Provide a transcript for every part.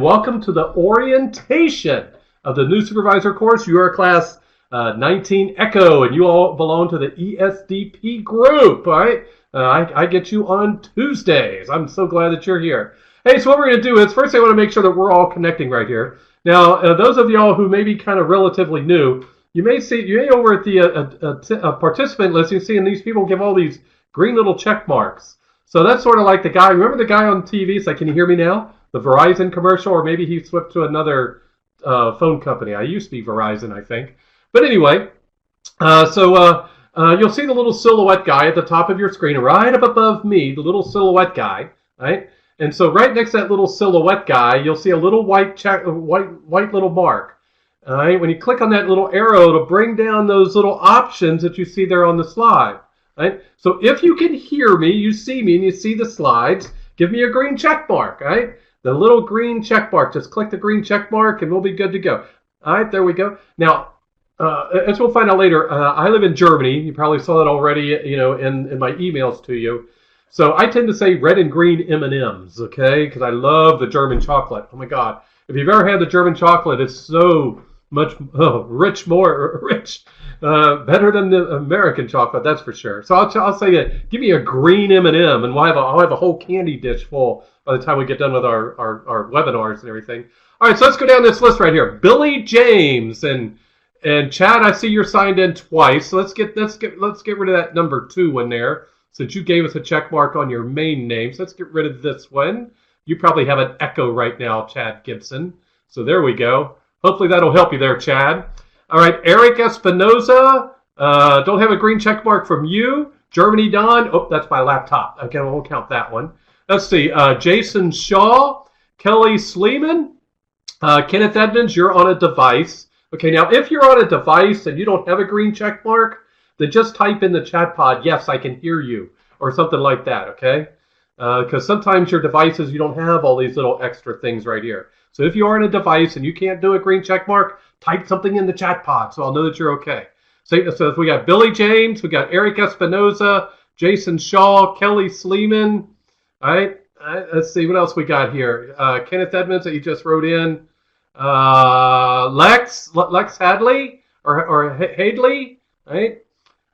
Welcome to the orientation of the new supervisor course. You are class 19 Echo, and you all belong to the ESDP group, all right? I get you on Tuesdays. I'm so glad that you're here. Hey, so what we're going to do is, first I want to make sure that we're all connecting right here. Now, those of y'all who may be kind of relatively new, you may over at the participant list, you're seeing these people give all these green little check marks. So that's sort of like the guy, remember the guy on TV? It's like, can you hear me now? The Verizon commercial, or maybe he switched to another phone company. I used to be Verizon, I think. But anyway, you'll see the little silhouette guy at the top of your screen, right up above me, the little silhouette guy, right? And so right next to that little silhouette guy, you'll see a little white little mark. All right, when you click on that little arrow, it'll bring down those little options that you see there on the slide. Right? So if you can hear me, you see me, and you see the slides, give me a green check mark. Right? The little green check mark. Just click the green check mark, and we'll be good to go. All right, there we go. Now, as we'll find out later, I live in Germany. You probably saw that already, in my emails to you. So I tend to say red and green M&Ms, okay? Because I love the German chocolate. Oh my God! If you've ever had the German chocolate, it's so much rich. Better than the American chocolate, that's for sure. So I'll say that. Give me a green M&M, and I'll have a whole candy dish full by the time we get done with our webinars and everything. All right, so let's go down this list right here. Billy James and Chad, I see you're signed in twice. So let's get rid of that number 2 in there, since you gave us a check mark on your main name. So let's get rid of this one. You probably have an echo right now, Chad Gibson. So there we go. Hopefully that'll help you there, Chad. All right, Eric Espinoza, don't have a green check mark from you. Germany Don, oh, that's my laptop. Okay, we'll count that one. Let's see, Jason Shaw, Kelly Sleeman, Kenneth Edmonds, you're on a device. Okay, now if you're on a device and you don't have a green check mark, then just type in the chat pod, yes, I can hear you, or something like that, okay? Because sometimes your devices, you don't have all these little extra things right here. So if you are on a device and you can't do a green check mark, type something in the chat pod so I'll know that you're okay. So we got Billy James, we got Eric Espinoza, Jason Shaw, Kelly Sleeman. All right, let's see what else we got here. Kenneth Edmonds that you just wrote in. Lex Hadley or Hadley, right?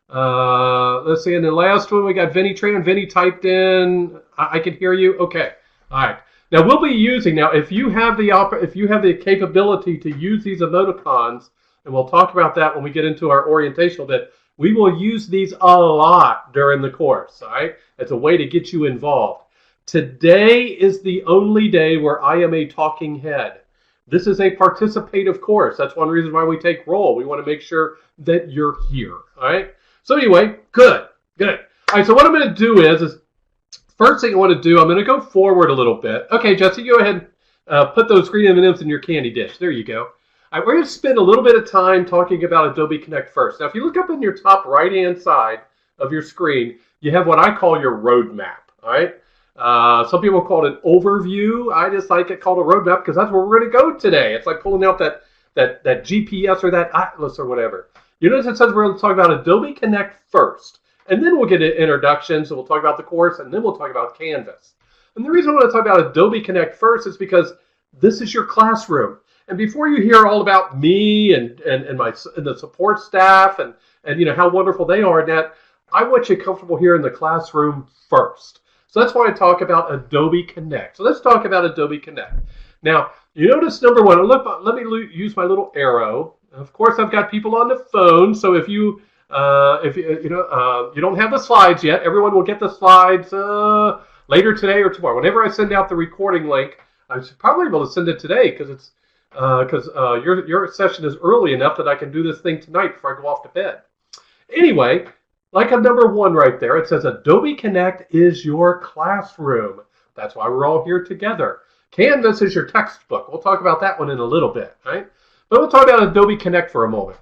Let's see, and the last one we got Vinny Tran. Vinny typed in, I can hear you. Okay, all right. Now we'll be using if you have the capability to use these emoticons, and we'll talk about that when we get into our orientational bit. We will use these a lot during the course. All right, it's a way to get you involved. Today is the only day where I am a talking head. This is a participative course. That's one reason why we take roll. We want to make sure that you're here. All right. So anyway, good. All right. So what I'm going to do is first thing I want to do, I'm going to go forward a little bit. Okay, Jesse, go ahead and put those green M&Ms in your candy dish. There you go. All right, we're going to spend a little bit of time talking about Adobe Connect first. Now, if you look up in your top right-hand side of your screen, you have what I call your roadmap. All right. Some people call it an overview. I just like it called a roadmap because that's where we're going to go today. It's like pulling out that GPS or that Atlas or whatever. You notice it says we're going to talk about Adobe Connect first. And then we'll get into introductions, and we'll talk about the course, and then we'll talk about Canvas. And the reason I want to talk about Adobe Connect first is because this is your classroom. And before you hear all about me and the support staff and how wonderful they are in that, I want you comfortable here in the classroom first. So that's why I talk about Adobe Connect. So let's talk about Adobe Connect. Now, you notice number one, let me use my little arrow. Of course, I've got people on the phone, so if you don't have the slides yet, everyone will get the slides later today or tomorrow. Whenever I send out the recording link, I should probably be able to send it today because your session is early enough that I can do this thing tonight before I go off to bed. Anyway, like on number 1 right there, it says Adobe Connect is your classroom. That's why we're all here together. Canvas is your textbook. We'll talk about that one in a little bit, right? But we'll talk about Adobe Connect for a moment.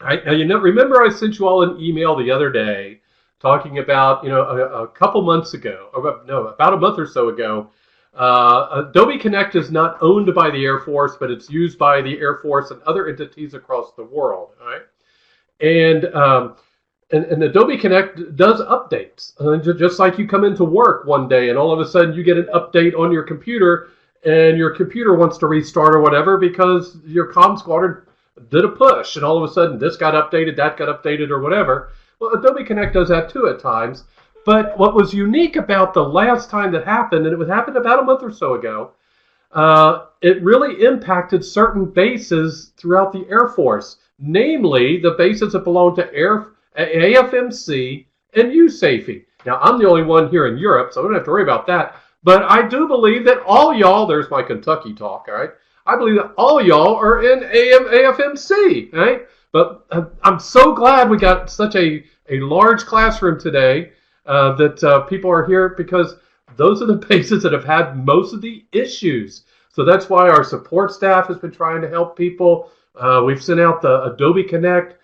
All right, now remember I sent you all an email the other day talking about, a couple months ago, about a month or so ago, Adobe Connect is not owned by the Air Force, but it's used by the Air Force and other entities across the world, all right? And Adobe Connect does updates. Just like you come into work one day and all of a sudden you get an update on your computer and your computer wants to restart or whatever because your comm squadron did a push, and all of a sudden this got updated, that got updated, or whatever. Well, Adobe Connect does that too at times. But what was unique about the last time that happened, and it happened about a month or so ago, it really impacted certain bases throughout the Air Force, namely the bases that belong to AFMC and USAFE. Now, I'm the only one here in Europe, so I don't have to worry about that. But I do believe that all y'all, there's my Kentucky talk, all right? I believe that all y'all are in AFMC, right? But I'm so glad we got such a large classroom today that people are here, because those are the bases that have had most of the issues. So that's why our support staff has been trying to help people. We've sent out the Adobe Connect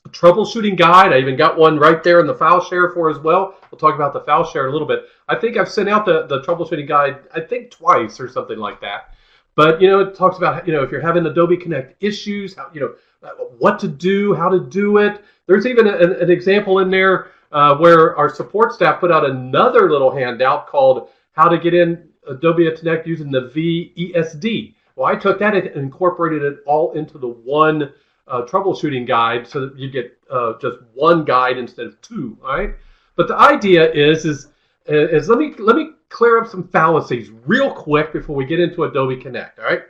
troubleshooting guide. I even got one right there in the file share for as well. We'll talk about the file share in a little bit. I think I've sent out the troubleshooting guide, I think twice or something like that. But, it talks about, if you're having Adobe Connect issues, how, what to do, how to do it. There's even an example in there where our support staff put out another little handout called How to Get in Adobe Connect Using the VESD. Well, I took that and incorporated it all into the one troubleshooting guide, so that you get just one guide instead of two. All right. But the idea is let me clear up some fallacies real quick before we get into Adobe Connect. All right.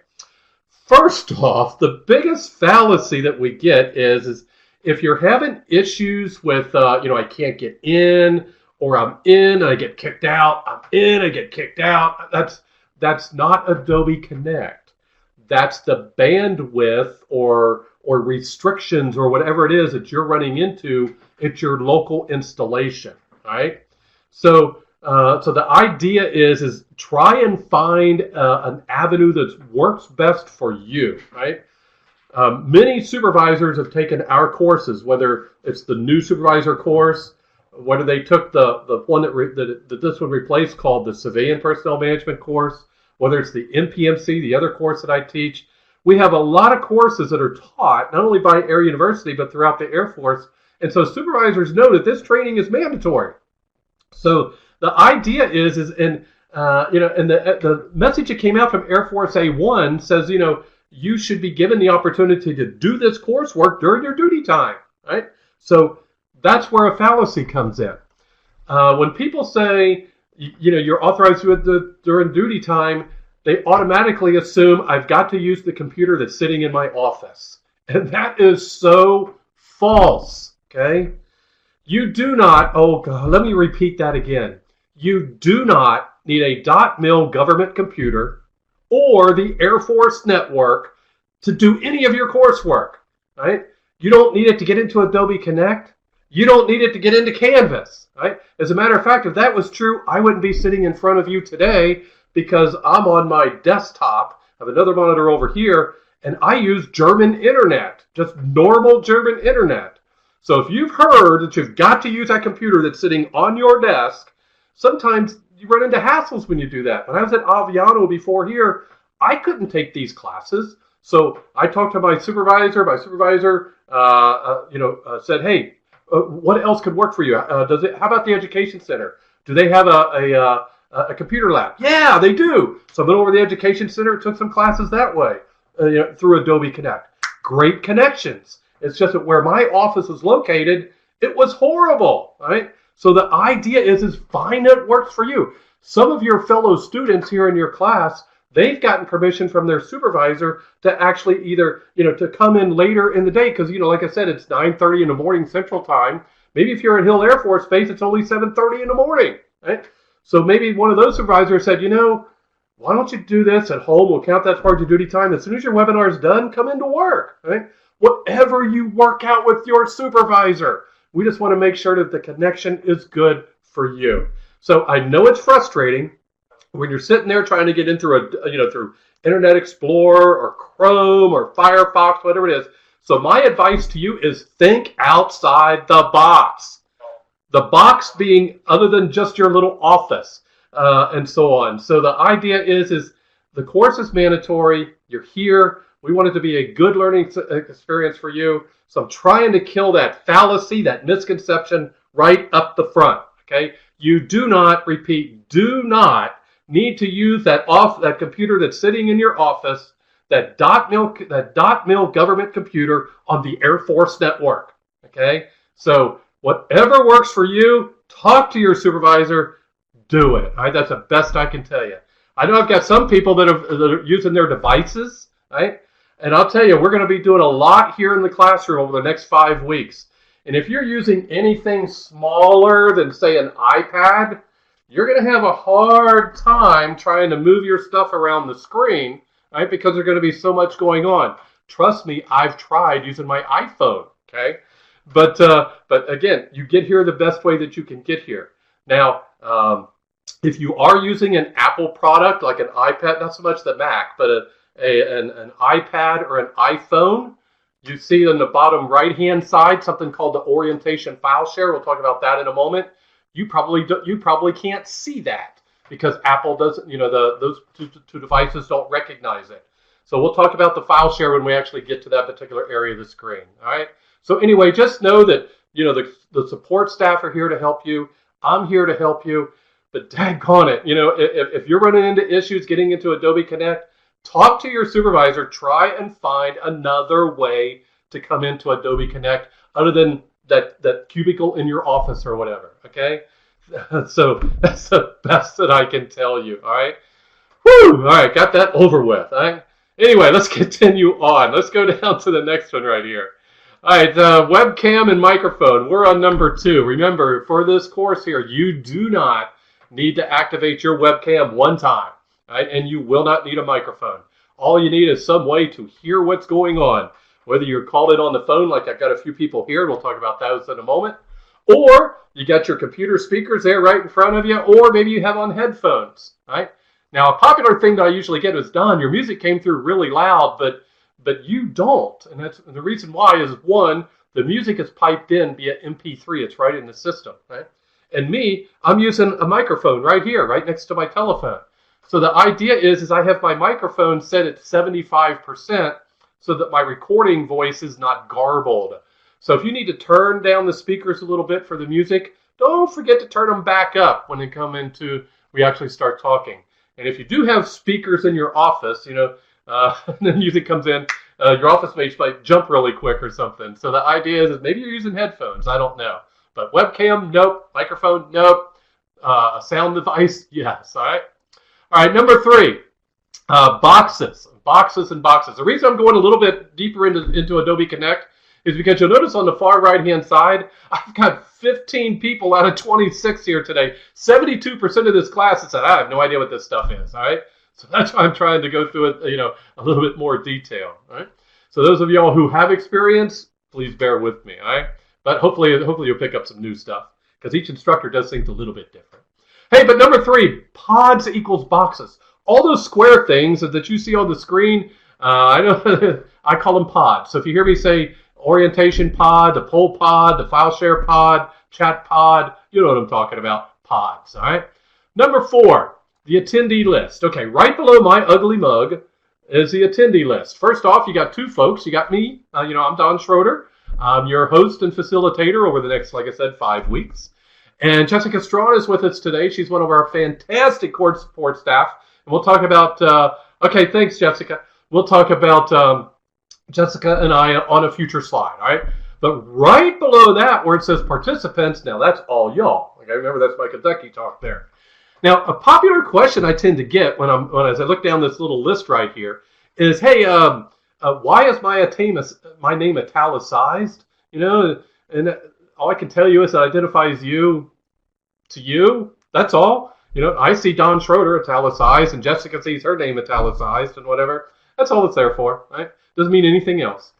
First off, the biggest fallacy that we get is if you're having issues with I can't get in, or I'm in and I get kicked out, I'm in, I get kicked out. That's not Adobe Connect. That's the bandwidth or restrictions or whatever it is that you're running into at your local installation. All right. So the idea is try and find an avenue that works best for you. Right. Many supervisors have taken our courses, whether it's the new supervisor course, whether they took the one that this one replaced called the Civilian Personnel Management course, whether it's the NPMC, the other course that I teach. We have a lot of courses that are taught not only by Air University but throughout the Air Force, and so supervisors know that this training is mandatory. So the idea is and the message that came out from Air Force A1 says, you should be given the opportunity to do this coursework during your duty time, right? So that's where a fallacy comes in. When people say, you're authorized to do it during duty time, they automatically assume I've got to use the computer that's sitting in my office. And that is so false, okay? You do not, oh God, let me repeat that again. You do not need a .mil government computer or the Air Force network to do any of your coursework, right? You don't need it to get into Adobe Connect. You don't need it to get into Canvas, right? As a matter of fact, if that was true, I wouldn't be sitting in front of you today, because I'm on my desktop. I have another monitor over here, and I use German internet, just normal German internet. So if you've heard that you've got to use that computer that's sitting on your desk, sometimes you run into hassles when you do that. When I was at Aviano before here, I couldn't take these classes. So I talked to my supervisor. My supervisor, said, "Hey, what else could work for you? How about the Education Center? Do they have a computer lab?" "Yeah, they do." So I went over to the Education Center, took some classes that way through Adobe Connect. Great connections. It's just that where my office is located, it was horrible, right? So the idea is find what works for you. Some of your fellow students here in your class, they've gotten permission from their supervisor to actually either, to come in later in the day, because, like I said, it's 9:30 in the morning Central Time. Maybe if you're at Hill Air Force Base, it's only 7:30 in the morning, right? So maybe one of those supervisors said, why don't you do this at home? We'll count that as part of your duty time. As soon as your webinar is done, come into work, right? Whatever you work out with your supervisor. We just want to make sure that the connection is good for you. So I know it's frustrating when you're sitting there trying to get in through through Internet Explorer or Chrome or Firefox, whatever it is. So my advice to you is think outside the box. The box being other than just your little office and so on. So the idea is the course is mandatory. You're here. We want it to be a good learning experience for you. So I'm trying to kill that fallacy, that misconception right up the front. Okay? You do not need to use that computer that's sitting in your office, that .mil government computer on the Air Force network. Okay, so whatever works for you, talk to your supervisor, do it. Right? That's the best I can tell you. I know I've got some people that are using their devices, right? And I'll tell you, we're going to be doing a lot here in the classroom over the next 5 weeks. And if you're using anything smaller than, say, an iPad, you're going to have a hard time trying to move your stuff around the screen, right? Because there's going to be so much going on. Trust me, I've tried using my iPhone, okay? But again, you get here the best way that you can get here. Now, if you are using an Apple product like an iPad, not so much the Mac, but an iPad or an iPhone, you see on the bottom right-hand side something called the orientation file share. We'll talk about that in a moment. You probably can't see that because Apple doesn't, those two devices don't recognize it. So we'll talk about the file share when we actually get to that particular area of the screen. All right. So anyway, just know that the support staff are here to help you. I'm here to help you. But daggone it, if you're running into issues getting into Adobe Connect, talk to your supervisor. Try and find another way to come into Adobe Connect other than that cubicle in your office or whatever. Okay, so that's the best that I can tell you. All right. Woo! All right, got that over with. All right. Anyway, let's continue on. Let's go down to the next one right here. All right, webcam and microphone. We're on number 2. Remember, for this course here, you do not need to activate your webcam one time, right? And you will not need a microphone. All you need is some way to hear what's going on, whether you're called in on the phone, like I've got a few people here, and we'll talk about those in a moment, or you got your computer speakers there right in front of you, or maybe you have on headphones, right? Now, a popular thing that I usually get is, Don, your music came through really loud, but you don't. And the reason why is, one, the music is piped in via MP3. It's right in the system, right? And me, I'm using a microphone right here, right next to my telephone. So the idea is I have my microphone set at 75% so that my recording voice is not garbled. So if you need to turn down the speakers a little bit for the music, don't forget to turn them back up when we actually start talking. And if you do have speakers in your office, the music comes in, your office mates might jump really quick or something. So the idea is maybe you're using headphones. I don't know. But webcam, nope. Microphone, nope. A sound device, yes. All right. All right, number 3, boxes. Boxes and boxes. The reason I'm going a little bit deeper into Adobe Connect is because you'll notice on the far right-hand side, I've got 15 people out of 26 here today. 72% of this class has said, I have no idea what this stuff is, all right? So that's why I'm trying to go through it, a little bit more detail, all right? So those of y'all who have experience, please bear with me, all right? But hopefully you'll pick up some new stuff because each instructor does things a little bit different. Hey, but number 3, pods equals boxes. All those square things that you see on the screen, I know I call them pods. So if you hear me say orientation pod, the poll pod, the file share pod, chat pod, you know what I'm talking about, pods, all right? Number 4, the attendee list. Okay, right below my ugly mug is the attendee list. First off, you got 2 folks. You got me. I'm Don Schroeder. I'm your host and facilitator over the next, like I said, 5 weeks. And Jessica Strawn is with us today. She's one of our fantastic course support staff. And we'll talk about, okay, thanks, Jessica. We'll talk about Jessica and I on a future slide, all right? But right below that, where it says participants, now that's all y'all. Okay, remember that's my Kentucky talk there. Now, a popular question I tend to get as I look down this little list right here is, hey, why is my name italicized? And all I can tell you is it identifies you to you. That's all. I see Don Schroeder italicized, and Jessica sees her name italicized, and whatever. That's all it's there for, right? Doesn't mean anything else.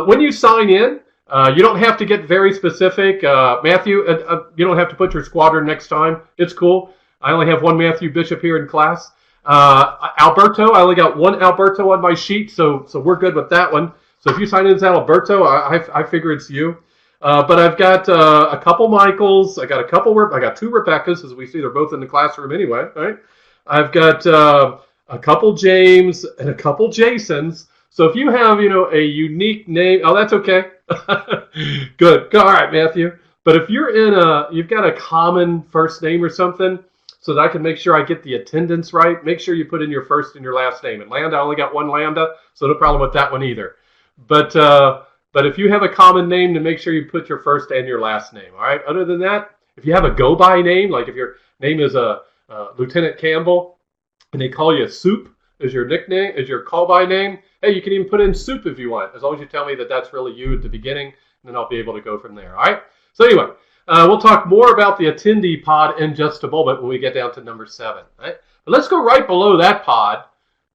When you sign in, you don't have to get very specific. Matthew, you don't have to put your squadron next time. It's cool. I only have one Matthew Bishop here in class. Alberto, I only got one Alberto on my sheet, so we're good with that one. So if you sign in as Alberto, I figure it's you. But I've got a couple Michaels. I got 2 Rebeccas, as we see they're both in the classroom anyway, right? I've got a couple James and a couple Jasons. So if you have, a unique name, oh, that's okay. Good. All right, Matthew. But if you've got a common first name or something, so that I can make sure I get the attendance right. Make sure you put in your first and your last name. And Lambda, I only got one Lambda, so no problem with that one either. But if you have a common name, then make sure you put your first and your last name. All right. Other than that, if you have a go-by name, like if your name is Lieutenant Campbell, and they call you Soup as your nickname, as your call-by name, hey, you can even put in Soup if you want, as long as you tell me that that's really you at the beginning, and then I'll be able to go from there. All right. So anyway, we'll talk more about the attendee pod in just a moment when we get down to number 7. All right. But let's go right below that pod.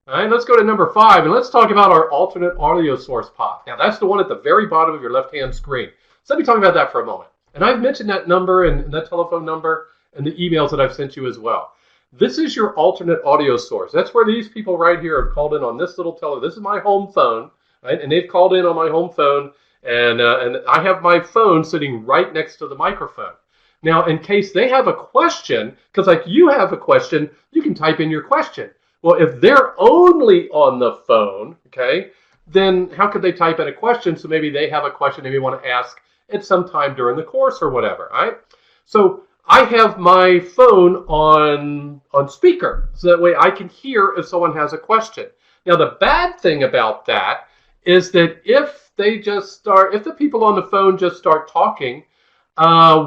All right, let's go to number 5, and let's talk about our alternate audio source pod. Now, that's the one at the very bottom of your left-hand screen. So let me talk about that for a moment. And I've mentioned that number and that telephone number and the emails that I've sent you as well. This is your alternate audio source. That's where these people right here have called in on this little telephone. This is my home phone, right? And they've called in on my home phone, and I have my phone sitting right next to the microphone. Now, in case they have a question, because like you have a question, you can type in your question. Well, if they're only on the phone, okay, then how could they type in a question? So maybe they have a question they may want to ask at some time during the course or whatever, right? So I have my phone on speaker, so that way I can hear if someone has a question. Now, the bad thing about that is that if the people on the phone just start talking,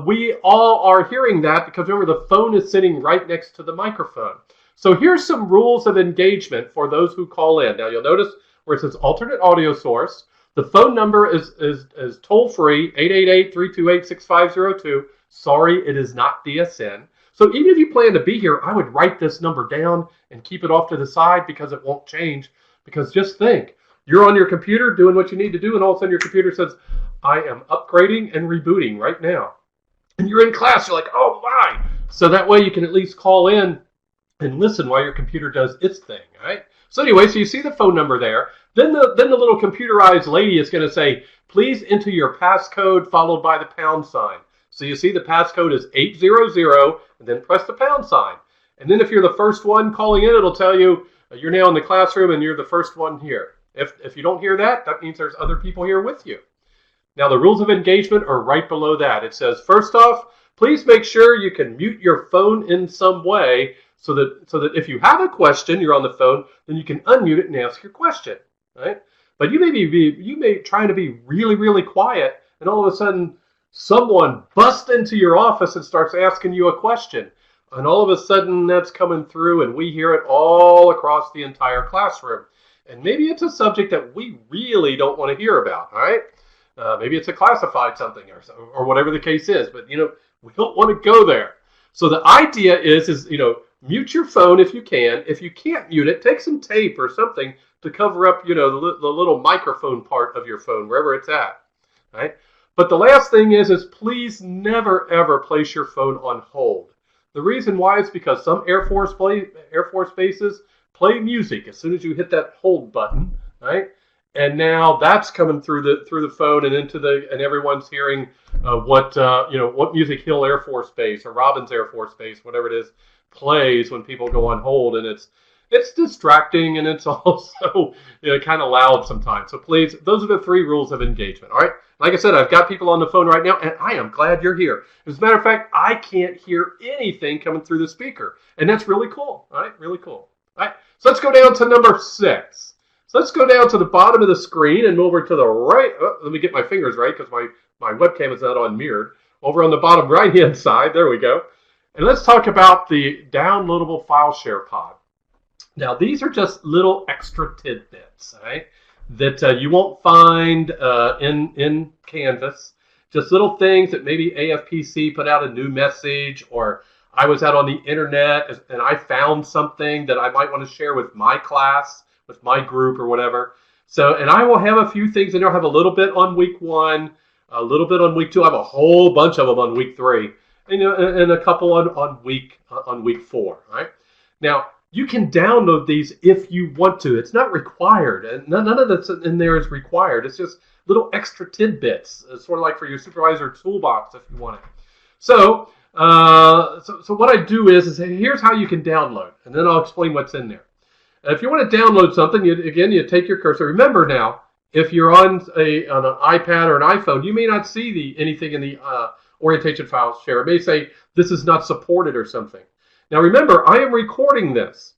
we all are hearing that because remember, the phone is sitting right next to the microphone. So here's some rules of engagement for those who call in. Now, you'll notice where it says alternate audio source. The phone number is toll-free, 888-328-6502. Sorry, it is not DSN. So even if you plan to be here, I would write this number down and keep it off to the side because it won't change. Because just think, you're on your computer doing what you need to do, and all of a sudden your computer says, I am upgrading and rebooting right now. And you're in class, you're like, oh my. So that way you can at least call in and listen while your computer does its thing, right? So anyway, so you see the phone number there. Then the little computerized lady is going to say, please enter your passcode followed by the pound sign. So you see the passcode is 800, and then press the pound sign. And then if you're the first one calling in, it'll tell you you're now in the classroom and you're the first one here. If you don't hear that, that means there's other people here with you. Now the rules of engagement are right below that. It says, first off, please make sure you can mute your phone in some way so that if you have a question, you're on the phone, then you can unmute it and ask your question, right? But you may try to be really, really quiet, and all of a sudden someone busts into your office and starts asking you a question. And all of a sudden that's coming through and we hear it all across the entire classroom. And maybe it's a subject that we really don't want to hear about, all right? Maybe it's a classified something or whatever the case is, but we don't want to go there. So the idea is mute your phone if you can. If you can't mute it, take some tape or something to cover up, the little microphone part of your phone, wherever it's at, right? But the last thing is please never, ever place your phone on hold. The reason why is because some Air Force bases play music as soon as you hit that hold button, right? And now that's coming through the phone and and everyone's hearing what Music Hill Air Force Base or Robbins Air Force Base, whatever it is, plays when people go on hold, and it's distracting and it's also kind of loud sometimes. So please, those are the 3 rules of engagement. All right. Like I said, I've got people on the phone right now, and I am glad you're here. As a matter of fact, I can't hear anything coming through the speaker, and that's really cool. All right, really cool. All right. So let's go down to number 6. So let's go down to the bottom of the screen and over to the right. Oh, let me get my fingers right because my webcam is not on mirrored. Over on the bottom right-hand side, there we go. And let's talk about the downloadable file share pod. Now, these are just little extra tidbits, right, that you won't find in Canvas. Just little things that maybe AFPC put out a new message, or I was out on the internet and I found something that I might want to share with my class, with my group or whatever. So, and I will have a few things in there. I have a little bit on week 1, a little bit on week 2. I have a whole bunch of them on week 3, and a couple on week 4. Right now, you can download these if you want to. It's not required, and none of that's in there is required. It's just little extra tidbits. It's sort of like for your supervisor toolbox if you want it. So, so what I do is here's how you can download, and then I'll explain what's in there. If you want to download something, you take your cursor. Remember now, if you're on an iPad or an iPhone, you may not see anything in the orientation file share. It may say this is not supported or something. Now remember, I am recording this.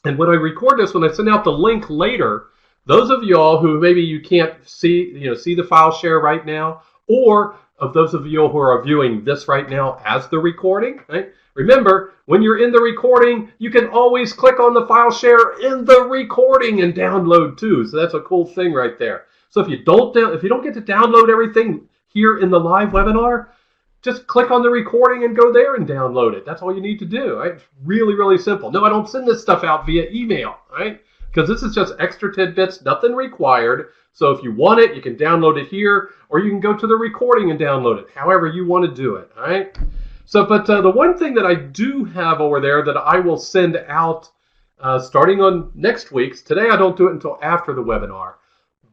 And when I record this, when I send out the link later, those of y'all who maybe you can't see the file share right now, or of those of you who are viewing this right now as the recording, right? Remember, when you're in the recording, you can always click on the file share in the recording and download too. So that's a cool thing right there. So if you don't get to download everything here in the live webinar, just click on the recording and go there and download it. That's all you need to do, right? It's really, really simple. No, I don't send this stuff out via email, right? Because this is just extra tidbits, nothing required. So if you want it, you can download it here, or you can go to the recording and download it, however you want to do it, all right? So, but the one thing that I do have over there that I will send out starting on next week's, today I don't do it until after the webinar,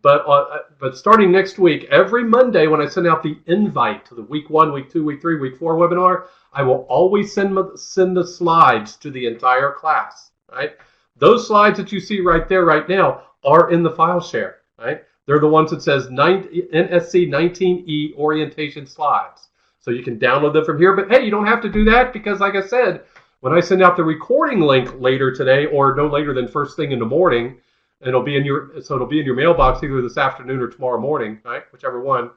but starting next week, every Monday when I send out the invite to the week 1, week 2, week 3, week 4 webinar, I will always send the slides to the entire class, right? Those slides that you see right there right now are in the file share, right? They're the ones that says NSC 19E orientation slides. So you can download them from here, but hey, you don't have to do that because like I said, when I send out the recording link later today or no later than first thing in the morning, it'll be in your mailbox either this afternoon or tomorrow morning, right? Whichever one.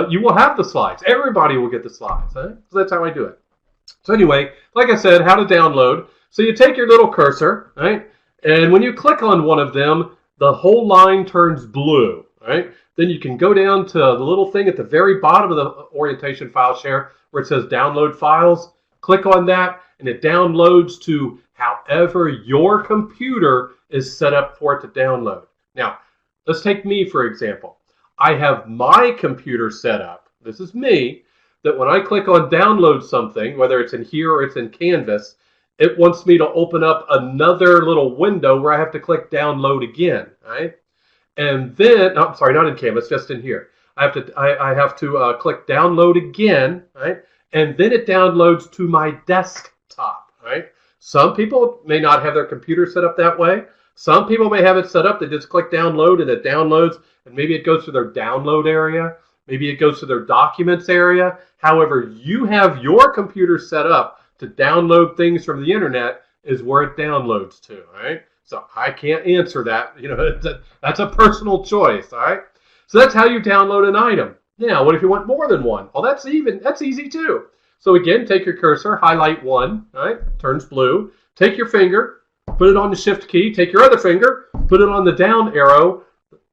You will have the slides. Everybody will get the slides, right? So that's how I do it. So anyway, like I said, how to download. So you take your little cursor, right? And when you click on one of them, the whole line turns blue, right? Then you can go down to the little thing at the very bottom of the orientation file share where it says download files. Click on that and it downloads to however your computer is set up for it to download. Now, let's take me for example. I have my computer set up, this is me, that when I click on download something, whether it's in here or it's in Canvas, it wants me to open up another little window where I have to click download again, right? And then, I'm sorry, not in Canvas, just in here. I have to click download again, right? And then it downloads to my desktop, right? Some people may not have their computer set up that way. Some people may have it set up. They just click download and it downloads, and maybe it goes to their download area. Maybe it goes to their documents area. However, you have your computer set up to download things from the internet is where it downloads to, right? So I can't answer that. That's a personal choice, all right? So that's how you download an item. Now, what if you want more than one? Well, that's easy too. So again, take your cursor, highlight one, right? Turns blue. Take your finger, put it on the shift key. Take your other finger, put it on the down arrow.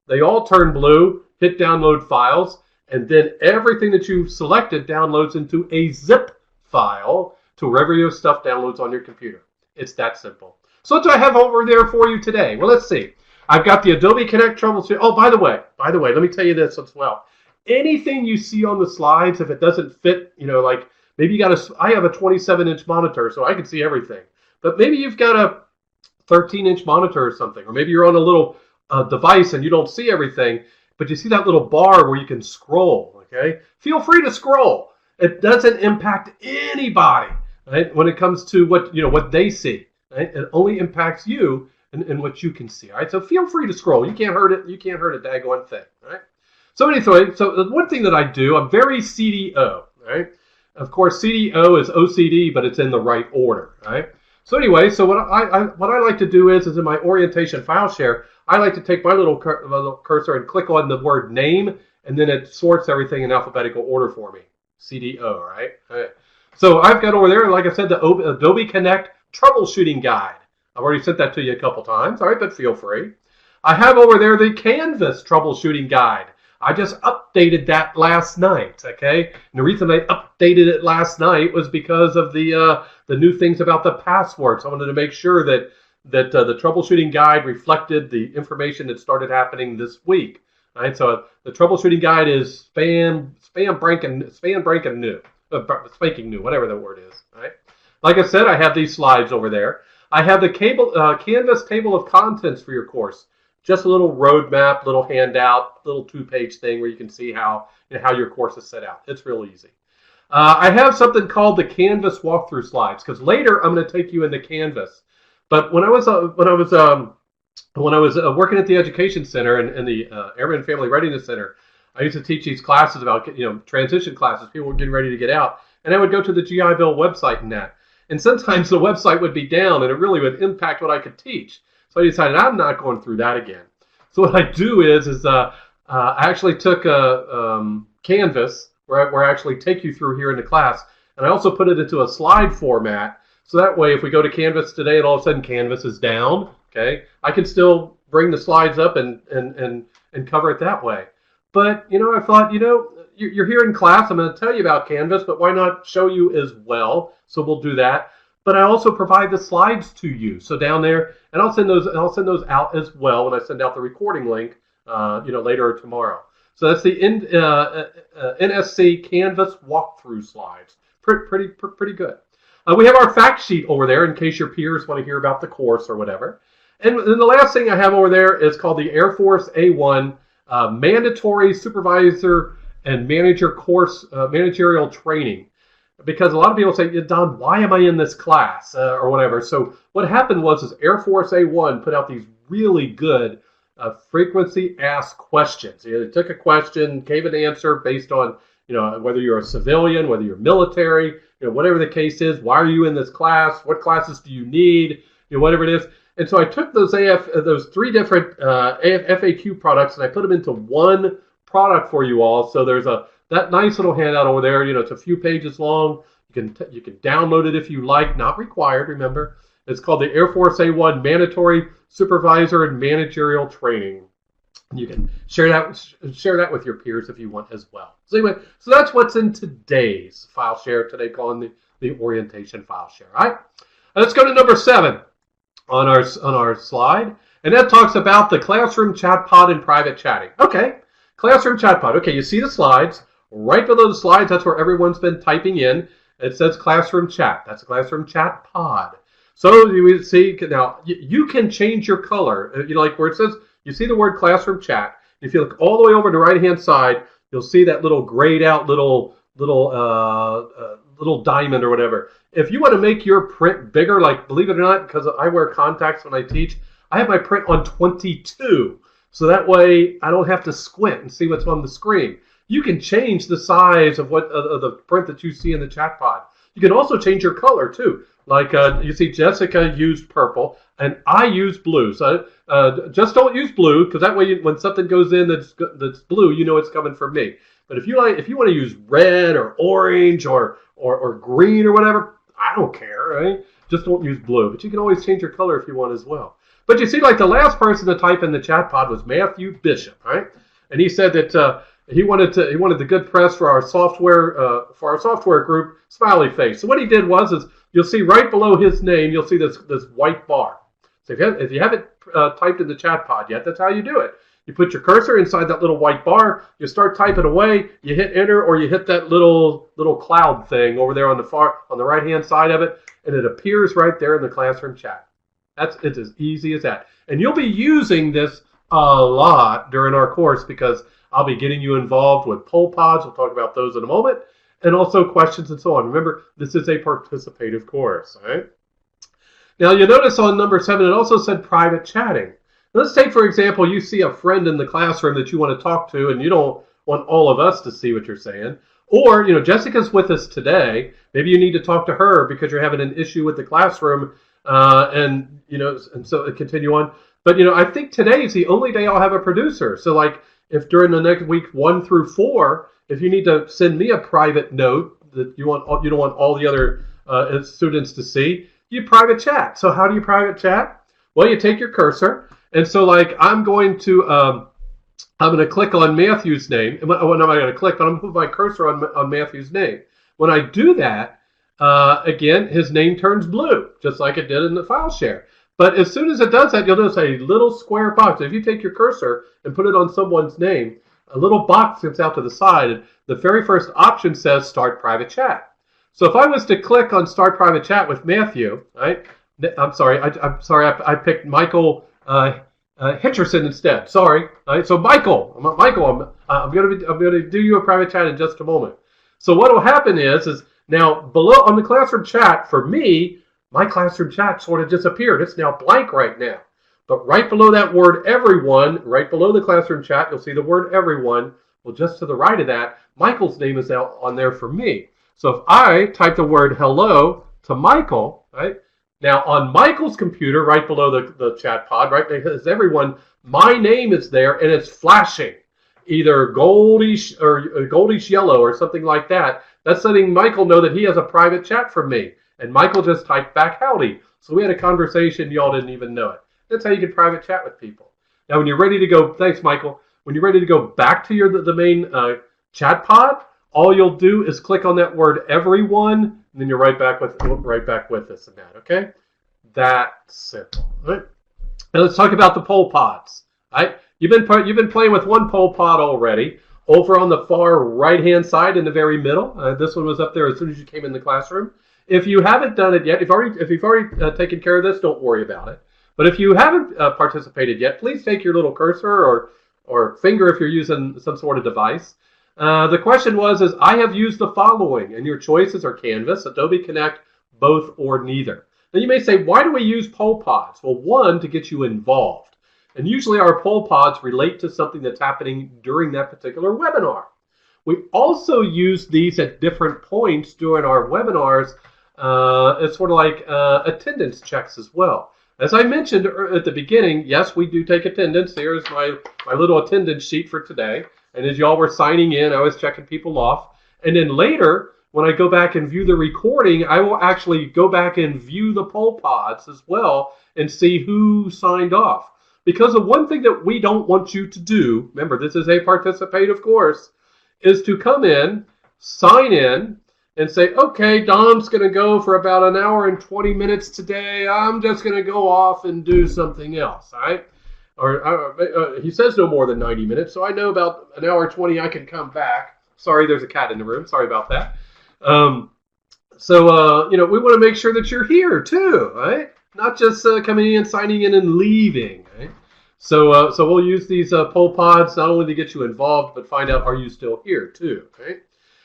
They all turn blue. Hit download files. And then everything that you've selected downloads into a zip file to wherever your stuff downloads on your computer. It's that simple. So what do I have over there for you today? Well, let's see. I've got the Adobe Connect troubleshooting. Oh, by the way, let me tell you this as well. Anything you see on the slides, if it doesn't fit, like maybe I have a 27-inch monitor, so I can see everything. But maybe you've got a 13-inch monitor or something, or maybe you're on a little device and you don't see everything, but you see that little bar where you can scroll, okay? Feel free to scroll. It doesn't impact anybody, right? When it comes to what they see, right? It only impacts you and what you can see, all right? So feel free to scroll. You can't hurt it. You can't hurt a daggone thing, all right? So anyway, the one thing that I do, I'm very CDO, right? Of course, CDO is OCD, but it's in the right order, right? So anyway, so what I like to do is in my orientation file share, I like to take my little cursor and click on the word name, and then it sorts everything in alphabetical order for me. CDO, right? All right. So I've got over there, like I said, the Adobe Connect troubleshooting guide. I've already sent that to you a couple times, all right, but feel free. I have over there the Canvas troubleshooting guide. I just updated that last night, okay? And the reason I updated it last night was because of the new things about the passwords. I wanted to make sure that the troubleshooting guide reflected the information that started happening this week. All right, so the troubleshooting guide is spanking new, whatever the word is. All right. Like I said, I have these slides over there. I have the Canvas table of contents for your course. Just a little roadmap, little handout, little 2-page thing where you can see how your course is set out. It's real easy. I have something called the Canvas walkthrough slides because later I'm going to take you into Canvas. But when I was working at the Education Center and the Airman Family Readiness Center, I used to teach these classes about transition classes. People were getting ready to get out, and I would go to the GI Bill website and that. And sometimes the website would be down, and it really would impact what I could teach. So I decided I'm not going through that again. So what I do is I actually took a Canvas, where I actually take you through here in the class, and I also put it into a slide format. So that way, if we go to Canvas today and all of a sudden Canvas is down, okay, I can still bring the slides up and cover it that way. But, I thought, you're here in class. I'm going to tell you about Canvas, but why not show you as well? So we'll do that. But I also provide the slides to you. So down there, and I'll send those out as well when I send out the recording link, later or tomorrow. So that's the NSC Canvas walkthrough slides. Pretty good. We have our fact sheet over there in case your peers want to hear about the course or whatever. And then the last thing I have over there is called the Air Force A1 Mandatory Supervisor and Manager Course Managerial Training. Because a lot of people say, Don, why am I in this class or whatever? So what happened was Air Force A1 put out these really good frequency asked questions. They took a question, gave an answer based on whether you're a civilian, whether you're military, whatever the case is. Why are you in this class? What classes do you need? Whatever it is. And so I took those three different FAQ products and I put them into one product for you all. So there's that nice little handout over there. It's a few pages long. You can download it if you like. Not required. Remember, it's called the Air Force A1 Mandatory Supervisor and Managerial Training. You can share that with your peers if you want as well. So anyway, so that's what's in today's file share today, calling the orientation file share. All right, let's go to number 7 on our slide, and that talks about the classroom chat pod and private chatting. Okay, classroom chat pod. Okay, you see the slides right below the slides. That's where everyone's been typing in. It says classroom chat. That's a classroom chat pod. So you see now you can change your color. Like where it says. You see the word classroom chat. If you look all the way over to the right-hand side, you'll see that little grayed out little diamond or whatever. If you want to make your print bigger, like believe it or not, because I wear contacts when I teach, I have my print on 22. So that way I don't have to squint and see what's on the screen. You can change the size of the print that you see in the chat pod. You can also change your color too. Like you see Jessica used purple and I use blue. So just don't use blue, because that way when something goes in that's blue, it's coming from me. But if you want to use red or orange or green or whatever, I don't care, right? Just don't use blue. But you can always change your color if you want as well. But you see, like the last person to type in the chat pod was Matthew Bishop, right? And he said that he wanted the good press for our software group, Smiley Face. So what he did was you'll see right below his name, you'll see this white bar. So if you haven't typed in the chat pod yet, that's how you do it. You put your cursor inside that little white bar, you start typing away, you hit enter, or you hit that little cloud thing over there on the right hand side of it, and it appears right there in the classroom chat. It's as easy as that. And you'll be using this a lot during our course because I'll be getting you involved with poll pods. We'll talk about those in a moment, and also questions and so on. Remember, this is a participative course, all right? Now, you'll notice on number 7, it also said private chatting. Let's take, for example, you see a friend in the classroom that you want to talk to, and you don't want all of us to see what you're saying. Or, Jessica's with us today. Maybe you need to talk to her because you're having an issue with the classroom, and so continue on. But, I think today is the only day I'll have a producer. So, like, if during the next week 1 through 4, if you need to send me a private note that you don't want all the other students to see, you private chat. So how do you private chat? Well, you take your cursor, and so like I'm going to click on Matthew's name. Well, I'm not going to click, but I'm going to put my cursor on Matthew's name. When I do that, again, his name turns blue, just like it did in the file share. But as soon as it does that, you'll notice a little square box. If you take your cursor and put it on someone's name, a little box comes out to the side, and the very first option says Start Private Chat. So if I was to click on Start Private Chat with Matthew, right? I'm sorry, I picked Michael Hitcherson instead. Sorry. All right, so Michael, I'm going to do you a private chat in just a moment. So what will happen is now below on the classroom chat for me, my classroom chat sort of disappeared. It's now blank right now. But right below that word everyone, right below the classroom chat, you'll see the word everyone. Well, just to the right of that, Michael's name is out on there for me. So if I type the word hello to Michael, right? Now, on Michael's computer, right below the chat pod, right, because everyone, my name is there, and it's flashing, either goldish or goldish yellow or something like that. That's letting Michael know that he has a private chat from me. And Michael just typed back, howdy. So we had a conversation, y'all didn't even know it. That's how you can private chat with people. Now, when you're ready to go, thanks, Michael. When you're ready to go back to the main chat pod, all you'll do is click on that word everyone, and then you're right back with us and that, okay? That's simple. Right? Now let's talk about the poll pods. Right? You've been playing with one poll pod already. Over on the far right-hand side in the very middle. This one was up there as soon as you came in the classroom. If you haven't done it yet, if you've already taken care of this, don't worry about it. But if you haven't participated yet, please take your little cursor or finger if you're using some sort of device. The question is I have used the following, and your choices are Canvas, Adobe Connect, both or neither. Now you may say, why do we use poll pods? Well, one, to get you involved. And usually our poll pods relate to something that's happening during that particular webinar. We also use these at different points during our webinars. It's sort of like attendance checks as well. As I mentioned at the beginning, yes, we do take attendance. Here's my little attendance sheet for today. And as y'all were signing in, I was checking people off. And then later, when I go back and view the recording, I will actually go back and view the poll pods as well and see who signed off. Because the one thing that we don't want you to do, remember, this is a participative course, is to come in, sign in, and say, okay, Dom's going to go for about an hour and 20 minutes today. I'm just going to go off and do something else, all right? Or he says no more than 90 minutes, so I know about an hour 20 I can come back. Sorry, there's a cat in the room. Sorry about that. We want to make sure that you're here too, right? Not just coming in, signing in, and leaving, right? So we'll use these poll pods not only to get you involved, but find out, are you still here too, right?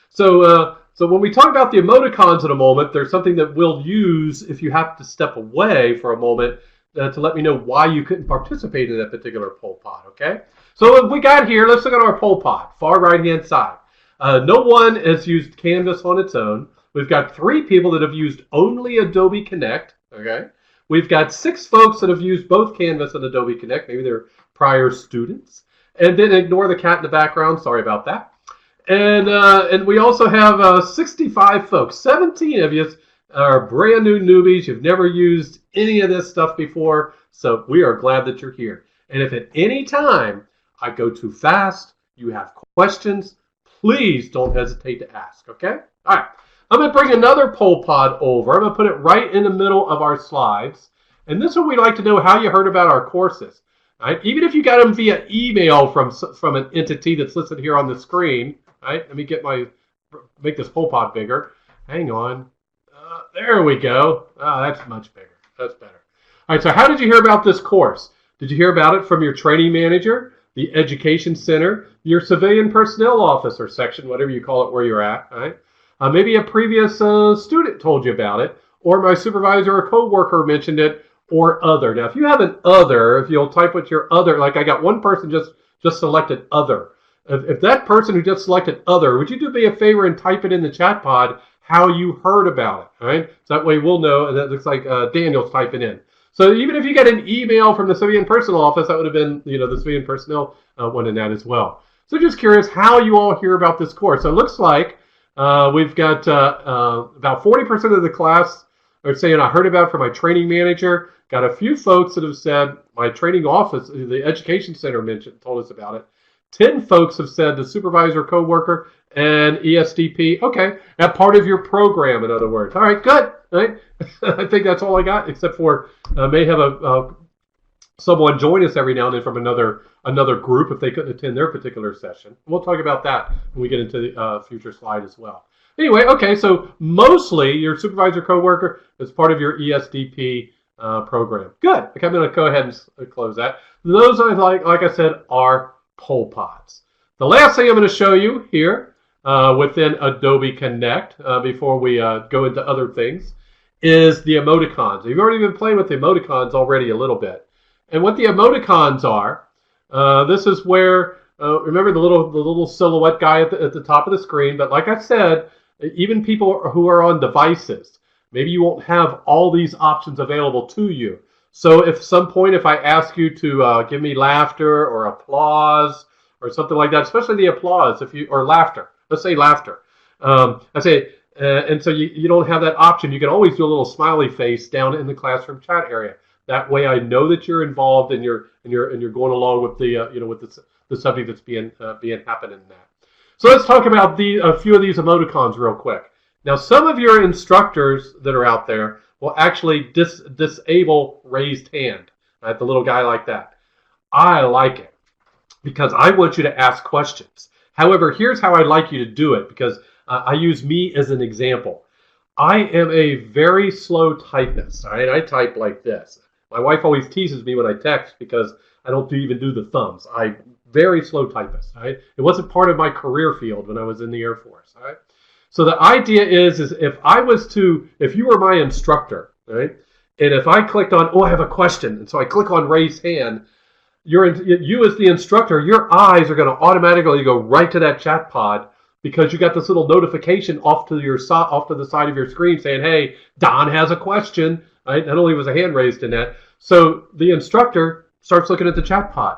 So when we talk about the emoticons in a moment, there's something that we'll use if you have to step away for a moment to let me know why you couldn't participate in that particular poll pod, okay? So if we got here, let's look at our poll pod, far right-hand side. No one has used Canvas on its own. We've got 3 people that have used only Adobe Connect, okay? We've got 6 folks that have used both Canvas and Adobe Connect. Maybe they're prior students. And then ignore the cat in the background. Sorry about that. And we also have 65 folks. 17 of you are brand new newbies. You've never used any of this stuff before. So we are glad that you're here. And if at any time I go too fast, you have questions, please don't hesitate to ask, okay? All right. I'm going to bring another poll pod over. I'm going to put it right in the middle of our slides. And this one we'd like to know how you heard about our courses. Right? Even if you got them via email from an entity that's listed here on the screen. Right? Let me make this poll pod bigger. Hang on. There we go. Oh, that's much bigger. That's better. All right, so how did you hear about this course? Did you hear about it from your training manager, the education center, your civilian personnel officer section, whatever you call it where you're at, right? Maybe a previous student told you about it, or my supervisor or coworker mentioned it, or other. Now, if you have an other, if you'll type with your other, like I got one person just selected other. If that person who just selected other, would you do me a favor and type it in the chat pod how you heard about it, right? So that way we'll know, and that looks like Daniel's typing in. So even if you get an email from the civilian personnel office, that would have been, the civilian personnel one in that as well. So just curious how you all hear about this course. So it looks like we've got about 40% of the class are saying, I heard about it from my training manager. Got a few folks that have said my training office, the education center told us about it. 10 folks have said the supervisor, coworker, and ESDP. Okay, that part of your program, in other words. All right, good. All right. I think that's all I got, except for may have someone join us every now and then from another group if they couldn't attend their particular session. We'll talk about that when we get into the future slide as well. Anyway, okay, so mostly your supervisor, coworker is part of your ESDP program. Good. Okay, I'm going to go ahead and close that. Those are, like I said, are poll pods. The last thing I'm going to show you here within Adobe Connect before we go into other things is the emoticons. You've already been playing with the emoticons already a little bit. And what the emoticons are, this is where, remember the little silhouette guy at the top of the screen, but like I said, even people who are on devices, maybe you won't have all these options available to you. So if some point, if I ask you to give me laughter or applause or something like that, especially the applause, or laughter, let's say laughter. I say, and so you don't have that option. You can always do a little smiley face down in the classroom chat area. That way, I know that you're involved and you're going along with the with the subject that's being happening in that. So let's talk about a few of these emoticons real quick. Now, some of your instructors that are out there will actually disable raised hand. Right, the little guy like that. I like it because I want you to ask questions. However, here's how I'd like you to do it, because I use me as an example. I am a very slow typist. All right? I type like this. My wife always teases me when I text because I don't even do the thumbs. I'm very slow typist. All right? It wasn't part of my career field when I was in the Air Force. All right? So the idea is if you were my instructor, right, and if I clicked on, I have a question, and so I click on raise hand, you as the instructor, your eyes are going to automatically go right to that chat pod because you got this little notification off to the side of your screen saying, hey, Don has a question. Right? Not only was a hand raised in that, so the instructor starts looking at the chat pod.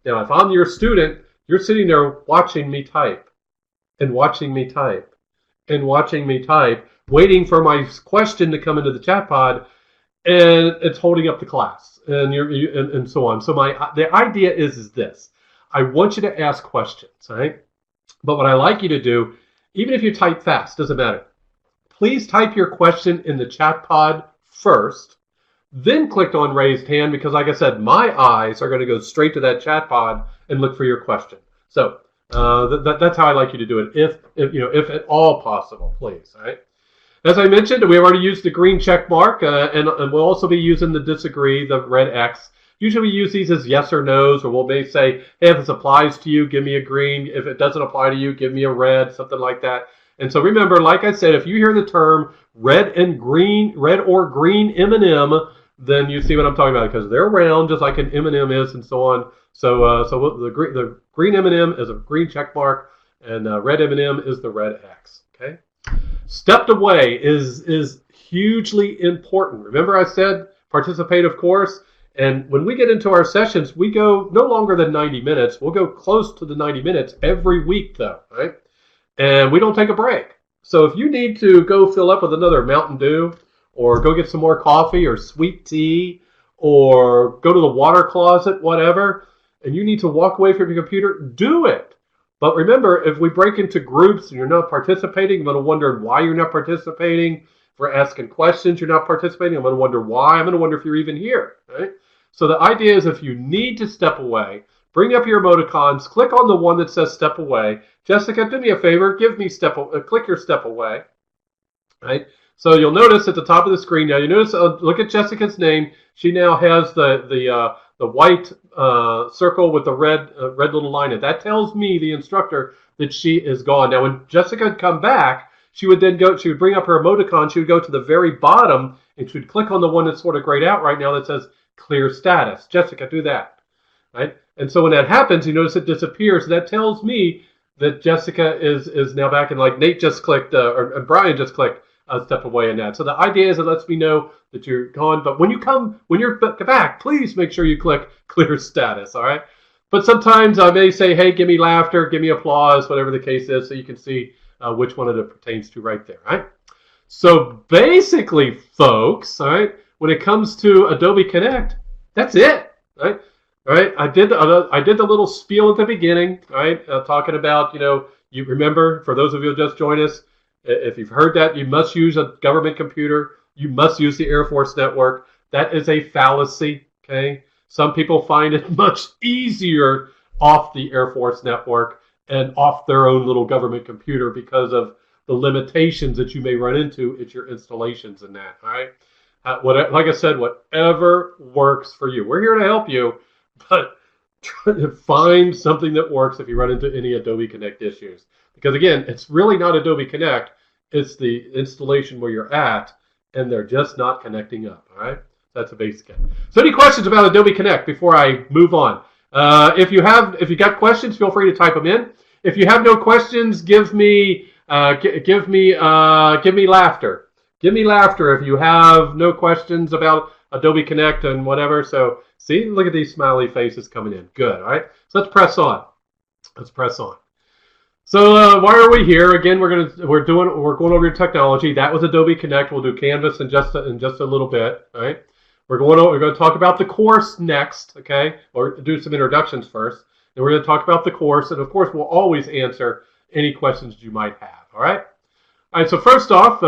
Now, if I'm your student, you're sitting there watching me type and watching me type and watching me type, waiting for my question to come into the chat pod, and it's holding up the class, and and so on. So the idea is this: I want you to ask questions, right? But what I like you to do, even if you type fast, doesn't matter. Please type your question in the chat pod first, then click on raised hand, because, like I said, my eyes are going to go straight to that chat pod and look for your question. So that's how I like you to do it, if at all possible, please. All right. As I mentioned, we've already used the green check mark, and we'll also be using the disagree, the red X. Usually we use these as yes or no's, or we'll maybe say, hey, if this applies to you, give me a green. If it doesn't apply to you, give me a red, something like that. And so remember, like I said, if you hear the term red or green M&M, then you see what I'm talking about, because they're round just like an M&M is, and so on. So the green M&M is a green check mark, and red M&M is the red X. Okay. Stepped away is hugely important. Remember I said participative course, and when we get into our sessions, we go no longer than 90 minutes. We'll go close to the 90 minutes every week, though, right? And we don't take a break. So if you need to go fill up with another Mountain Dew, or go get some more coffee or sweet tea, or go to the water closet, whatever, and you need to walk away from your computer, do it. But remember, if we break into groups and you're not participating, I'm going to wonder why you're not participating. If we're asking questions, you're not participating, I'm going to wonder why. I'm going to wonder if you're even here, right? So the idea is, if you need to step away, bring up your emoticons, click on the one that says step away. Jessica, do me a favor, click your step away, right? So you'll notice at the top of the screen now, you notice, look at Jessica's name. She now has the white circle with the red little line in it. That tells me, the instructor, that she is gone. Now, when Jessica would come back, she would bring up her emoticon. She would go to the very bottom, and she would click on the one that's sort of grayed out right now that says clear status. Jessica, do that, right? And so when that happens, you notice it disappears. That tells me that Jessica is now back, and like Nate just clicked, or Brian just clicked, step away in that. So the idea is, it lets me know that you're gone. But when you're back, please make sure you click clear status, all right? But sometimes I may say, hey, give me laughter, give me applause, whatever the case is, so you can see which one it pertains to right there, right? So basically, folks, all right, when it comes to Adobe Connect, that's it, right? All right, I did the little spiel at the beginning, right? Talking about, you remember, for those of you who just joined us, if you've heard that, you must use a government computer. You must use the Air Force network. That is a fallacy, okay? Some people find it much easier off the Air Force network and off their own little government computer because of the limitations that you may run into at your installations and that, all right? Like I said, whatever works for you. We're here to help you, but try to find something that works if you run into any Adobe Connect issues. Because again, it's really not Adobe Connect. It's the installation where you're at, and they're just not connecting up, all right? That's a basic one. So any questions about Adobe Connect before I move on? If you got questions, feel free to type them in. If you have no questions, give me laughter. Give me laughter if you have no questions about Adobe Connect and whatever. So see, look at these smiley faces coming in. Good. All right. So let's press on. Let's press on. So why are we here? Again, we're going over your technology. That was Adobe Connect. We'll do Canvas in just a little bit. All right. We're going to talk about the course next. Okay. Or do some introductions first. Then we're going to talk about the course, and of course, we'll always answer any questions you might have. All right. All right. So first off,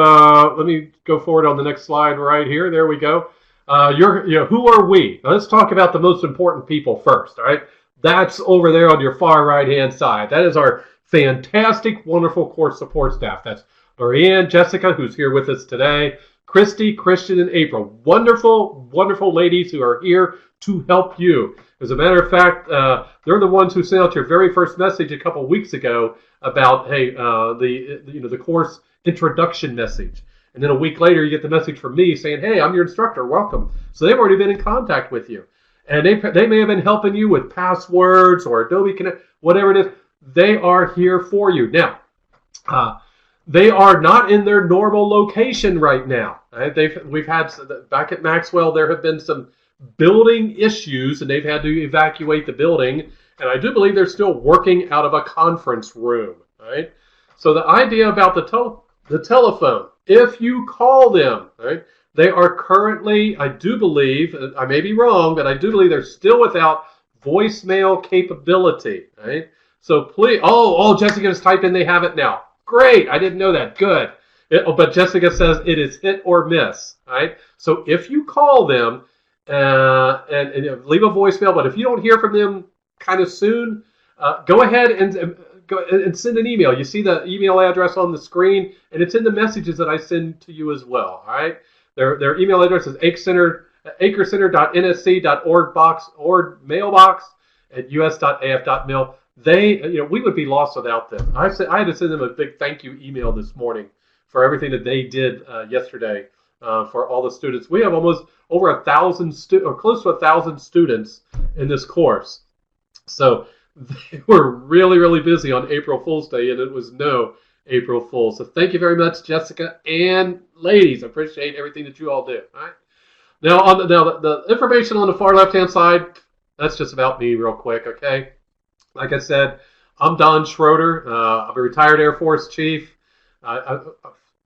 let me go forward on the next slide right here. There we go. Who are we? Now, let's talk about the most important people first. All right. That's over there on your far right-hand side. That is our fantastic, wonderful course support staff. That's Marianne, Jessica, who's here with us today, Christy, Christian, and April. Wonderful, wonderful ladies who are here to help you. As a matter of fact, they're the ones who sent out your very first message a couple weeks ago about, hey, the course introduction message. And then a week later, you get the message from me saying, hey, I'm your instructor, welcome. So they've already been in contact with you. And they may have been helping you with passwords or Adobe Connect, whatever it is. They are here for you. Now, they are not in their normal location right now. Right? We've had, back at Maxwell, there have been some building issues, and they've had to evacuate the building. And I do believe they're still working out of a conference room. Right? So the idea about the telephone, if you call them, right, they are currently, I do believe, I may be wrong, but I do believe they're still without voicemail capability. Right? So please, Jessica just typed in they have it now. Great, I didn't know that. Good. But Jessica says it is hit or miss. Right? So if you call them and leave a voicemail, but if you don't hear from them kind of soon, go ahead and send an email. You see the email address on the screen, and it's in the messages that I send to you as well. All right. Their email address is acrecenter.nsc.org mailbox at us.af.mil. We would be lost without them. I had to send them a big thank you email this morning for everything that they did yesterday for all the students. We have almost over 1,000 or close to 1,000 students in this course. So they were really, really busy on April Fool's Day, and it was no April Fool. So thank you very much, Jessica and ladies. I appreciate everything that you all do. All right. Now, the information on the far left-hand side, that's just about me real quick, okay? Like I said, I'm Don Schroeder. I'm a retired Air Force chief.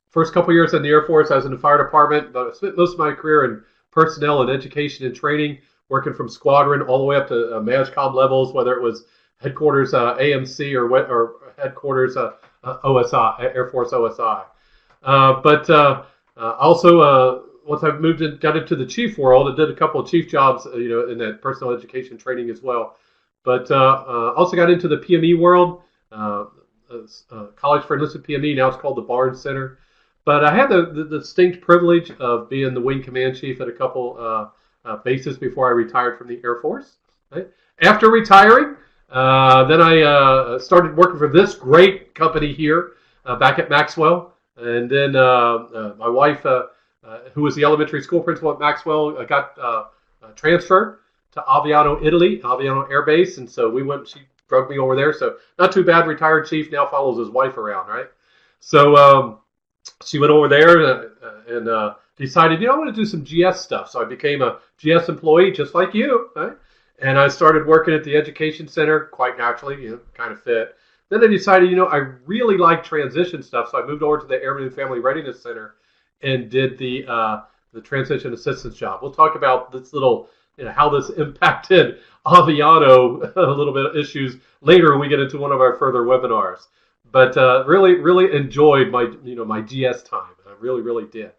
First couple years in the Air Force, I was in the fire department, but I spent most of my career in personnel and education and training, working from squadron all the way up to MAJCOM levels, whether it was headquarters AMC or headquarters OSI, Air Force OSI. Also, once I got into the chief world, I did a couple of chief jobs, in that personal education training as well. But also got into the PME world, College for Enlisted PME. Now it's called the Barnes Center. But I had the distinct privilege of being the wing command chief at a couple bases before I retired from the Air Force. Right? After retiring, then I started working for this great company here back at Maxwell. And then my wife, who was the elementary school principal at Maxwell, got transferred to Aviano, Italy, Aviano Air Base. And so she drug me over there. So not too bad, retired chief now follows his wife around, right? So she went over there and decided, I want to do some GS stuff. So I became a GS employee just like you, right? And I started working at the education center quite naturally, kind of fit. Then I decided, I really like transition stuff. So I moved over to the Airman and Family Readiness Center and did the transition assistance job. We'll talk about this little, how this impacted Aviano, a little bit of issues later when we get into one of our further webinars. But really, really enjoyed my GS time. I really, really did.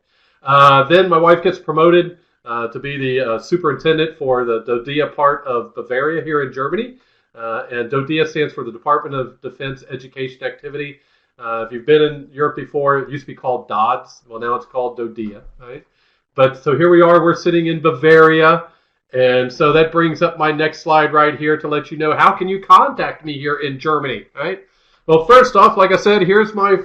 Then my wife gets promoted to be the superintendent for the DODEA part of Bavaria here in Germany. And DODEA stands for the Department of Defense Education Activity. If you've been in Europe before, it used to be called DODS. Well, now it's called DODEA, right? But so here we are. We're sitting in Bavaria. And so that brings up my next slide right here to let you know, how can you contact me here in Germany, right? Well, first off, like I said, here's my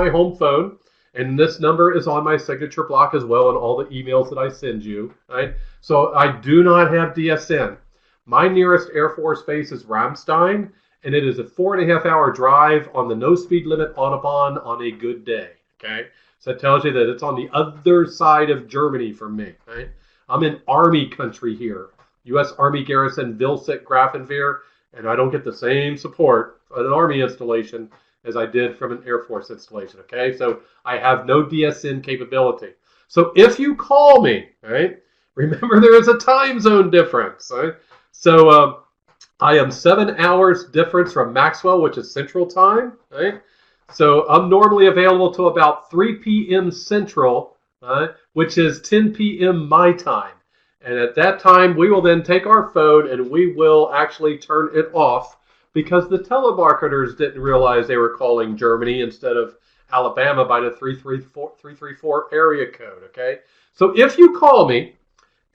home phone. And this number is on my signature block as well and all the emails that I send you, right? So I do not have DSN. My nearest Air Force base is Ramstein, and it is a 4.5-hour drive on the no speed limit Autobahn on a good day, Okay, so it tells you that it's on the other side of Germany from me. Right, I'm in Army country here, U.S. Army Garrison Vilsit Grafenwehr, and I don't get the same support at an Army installation as I did from an Air Force installation. Okay, so I have no DSN capability. So if you call me, right, remember there is a time zone difference. Right? So I am 7 hours difference from Maxwell, which is Central Time. Right? So I'm normally available to about 3 p.m. Central, which is 10 p.m. my time. And at that time, we will then take our phone and we will actually turn it off because the telemarketers didn't realize they were calling Germany instead of Alabama by the 334 area code, okay? So if you call me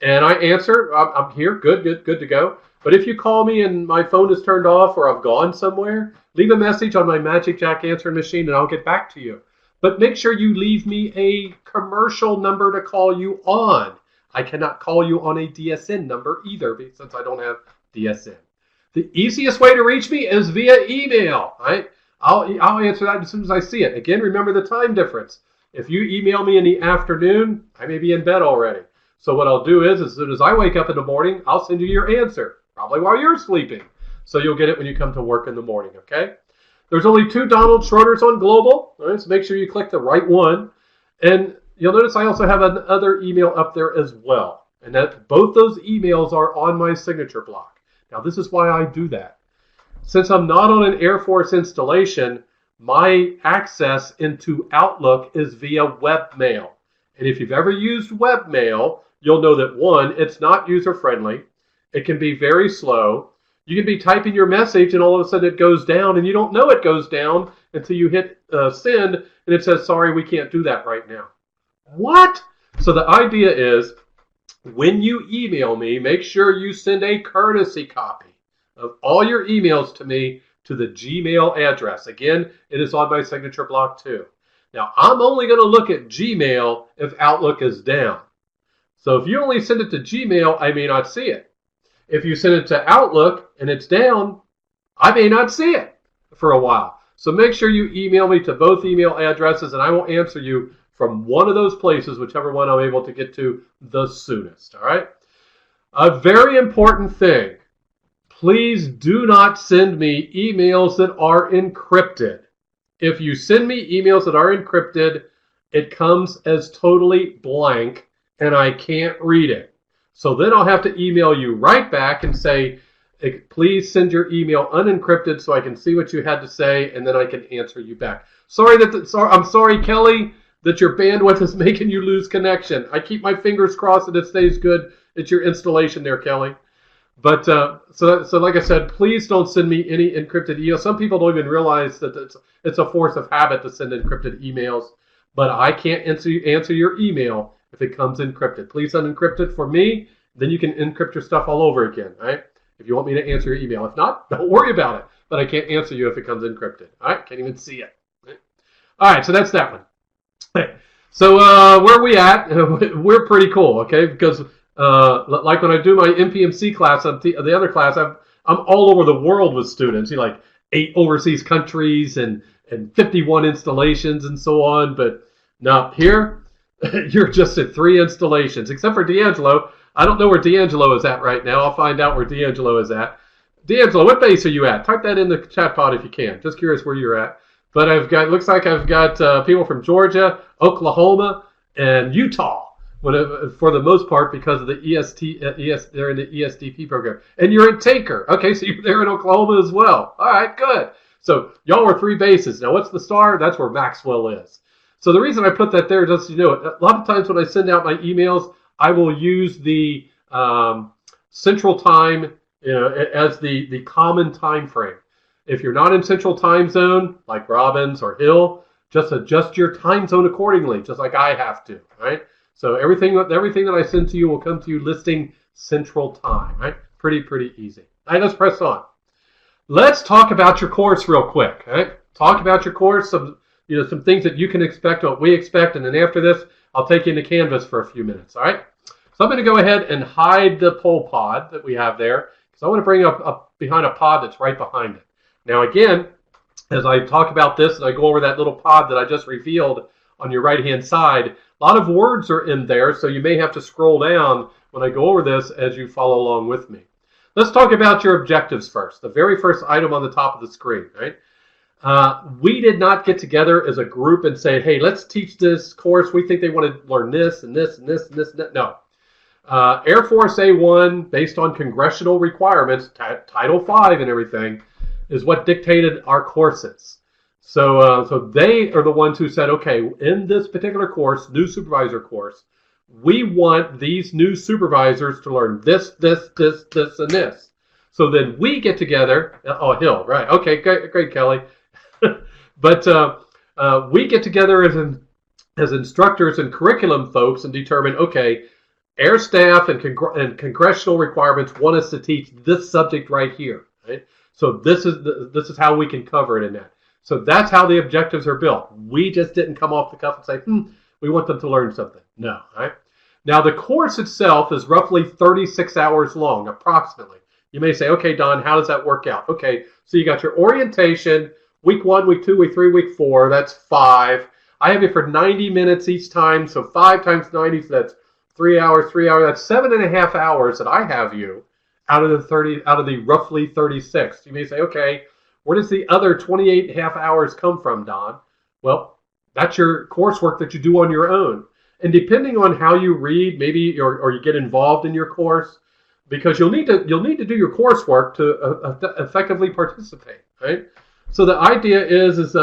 and I answer, I'm here, good to go. But if you call me and my phone is turned off or I've gone somewhere, leave a message on my Magic Jack answering machine and I'll get back to you. But make sure you leave me a commercial number to call you on. I cannot call you on a DSN number either since I don't have DSN. The easiest way to reach me is via email. Right? I'll answer that as soon as I see it. Again, remember the time difference. If you email me in the afternoon, I may be in bed already. So what I'll do is, as soon as I wake up in the morning, I'll send you your answer, probably while you're sleeping. So you'll get it when you come to work in the morning, okay? There's only 2 Donald Schroeders on Global, right? So make sure you click the right one. And you'll notice I also have another email up there as well. And that both those emails are on my signature block. Now, this is why I do that. Since I'm not on an Air Force installation, my access into Outlook is via webmail. And if you've ever used webmail, you'll know that, one, it's not user-friendly. It can be very slow. You can be typing your message and all of a sudden it goes down and you don't know it goes down until you hit send and it says, sorry, we can't do that right now. What? So the idea is when you email me, make sure you send a courtesy copy of all your emails to me to the Gmail address. Again, it is on my signature block too. Now, I'm only going to look at Gmail if Outlook is down. So if you only send it to Gmail, I may not see it. If you send it to Outlook and it's down, I may not see it for a while. So make sure you email me to both email addresses and I will answer you from one of those places, whichever one I'm able to get to the soonest, all right? A very important thing, please do not send me emails that are encrypted. If you send me emails that are encrypted, it comes as totally blank and I can't read it. So then I'll have to email you right back and say, please send your email unencrypted so I can see what you had to say and then I can answer you back. I'm sorry, Kelly, that your bandwidth is making you lose connection. I keep my fingers crossed that it stays good at your installation there, Kelly. But so like I said, please don't send me any encrypted emails. Some people don't even realize that it's a force of habit to send encrypted emails. But I can't answer your email if it comes encrypted. Please unencrypt it for me. Then you can encrypt your stuff all over again, right? If you want me to answer your email. If not, don't worry about it. But I can't answer you if it comes encrypted. All right? Can't even see it. All right, so that's that one. So where are we at? We're pretty cool, okay? Because like when I do my MPMC class, the other class, I'm all over the world with students. You know, like 8 overseas countries and 51 installations and so on. But now here, you're just at 3 installations, except for D'Angelo. I don't know where D'Angelo is at right now. I'll find out where D'Angelo is at. D'Angelo, what base are you at? Type that in the chat pod if you can. Just curious where you're at. But looks like I've got people from Georgia, Oklahoma, and Utah, for the most part because of the they're in the ESDP program. And you're in Tinker. Okay, so you're there in Oklahoma as well. All right, good. So y'all are 3 bases. Now, what's the star? That's where Maxwell is. So the reason I put that there, just so you know, a lot of times when I send out my emails, I will use the Central Time as the common time frame. If you're not in Central Time Zone, like Robbins or Hill, just adjust your time zone accordingly, just like I have to, right? So everything that I send to you will come to you listing Central Time, right? Pretty easy. All right, let's press on. Let's talk about your course real quick, right? Talk about your course, some things that you can expect, what we expect, and then after this, I'll take you into Canvas for a few minutes, all right? So I'm going to go ahead and hide the poll pod that we have there, because I want to bring up behind a pod that's right behind it. Now, again, as I talk about this and I go over that little pod that I just revealed on your right-hand side. A lot of words are in there, so you may have to scroll down when I go over this as you follow along with me. Let's talk about your objectives first. The very first item on the top of the screen, right? We did not get together as a group and say, hey, let's teach this course. We think they want to learn this and this and this and this and that. No. Air Force A1, based on congressional requirements, Title V and everything, is what dictated our courses. So they are the ones who said, okay, in this particular course, new supervisor course, we want these new supervisors to learn this, and this. So then we get together. Oh, Hill, right? Okay, great, Kelly. But we get together as instructors and curriculum folks and determine, okay, air staff and congressional requirements want us to teach this subject right here. Right? So this is how we can cover it in that. So that's how the objectives are built. We just didn't come off the cuff and say, we want them to learn something. No, right? Now the course itself is roughly 36 hours long, approximately. You may say, okay, Don, how does that work out? Okay, so you got your orientation, week 1, week 2, week 3, week 4, that's 5. I have you for 90 minutes each time, so 5 times 90, so that's 3 hours, that's 7.5 hours that I have you out of the roughly 36. You may say, okay, where does the other 28.5 hours come from, Don? Well, that's your coursework that you do on your own. And depending on how you read, maybe or you get involved in your course, because you'll need to do your coursework to effectively participate, right? So the idea is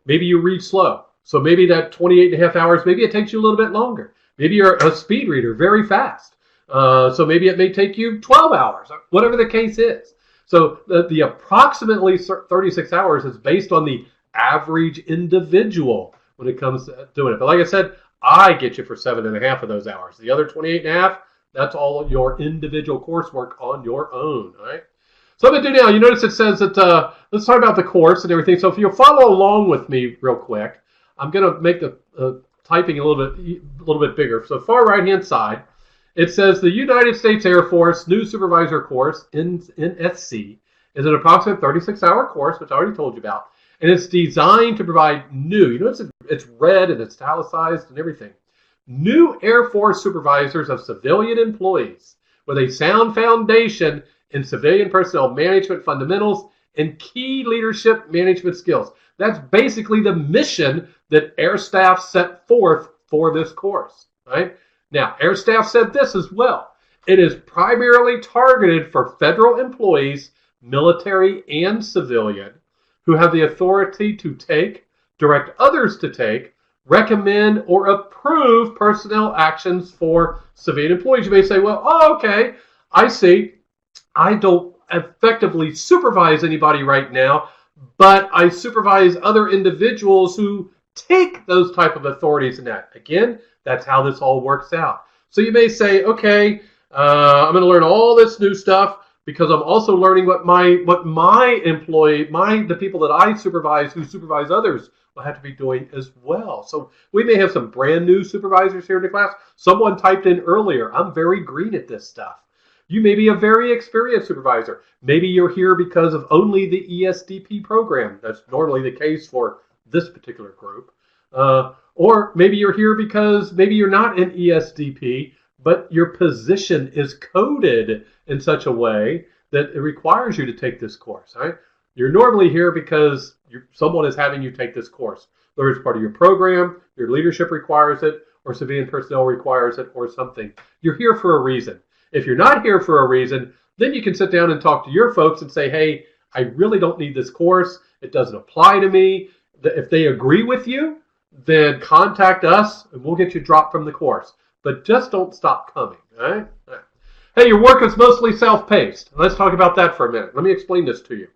maybe you read slow. So maybe that 28.5 hours, maybe it takes you a little bit longer. Maybe you're a speed reader, very fast. So maybe it may take you 12 hours, whatever the case is. So the approximately 36 hours is based on the average individual when it comes to doing it. But like I said, I get you for 7.5 of those hours. The other 28.5, that's all your individual coursework on your own, all right? So I'm going to do now, you notice it says that, let's talk about the course and everything. So if you'll follow along with me real quick, I'm going to make the typing a little bit bigger. So far right-hand side, it says the United States Air Force New Supervisor Course, NSC, is an approximate 36-hour course, which I already told you about, and it's designed to provide new, you notice it's red and it's italicized and everything, new Air Force supervisors of civilian employees with a sound foundation in civilian personnel management fundamentals and key leadership management skills. That's basically the mission that Air Staff set forth for this course, right? Now, Air Staff said this as well. It is primarily targeted for federal employees, military and civilian, who have the authority to take, direct others to take, recommend, or approve personnel actions for civilian employees. You may say, well, okay, I see. I don't effectively supervise anybody right now, but I supervise other individuals who take those type of authorities in that. Again, that's how this all works out. So you may say, okay, I'm going to learn all this new stuff because I'm also learning what the people that I supervise who supervise others will have to be doing as well. So we may have some brand new supervisors here in the class. Someone typed in earlier, I'm very green at this stuff. You may be a very experienced supervisor. Maybe you're here because of only the ESDP program. That's normally the case for this particular group. Or maybe you're here because maybe you're not an ESDP, but your position is coded in such a way that it requires you to take this course. Right? You're normally here because someone is having you take this course. Whether it's part of your program, your leadership requires it, or civilian personnel requires it, or something. You're here for a reason. If you're not here for a reason, then you can sit down and talk to your folks and say, hey, I really don't need this course. It doesn't apply to me. If they agree with you, then contact us and we'll get you dropped from the course. But just don't stop coming. All right? All right. Hey, your work is mostly self-paced. Let's talk about that for a minute. Let me explain this to you.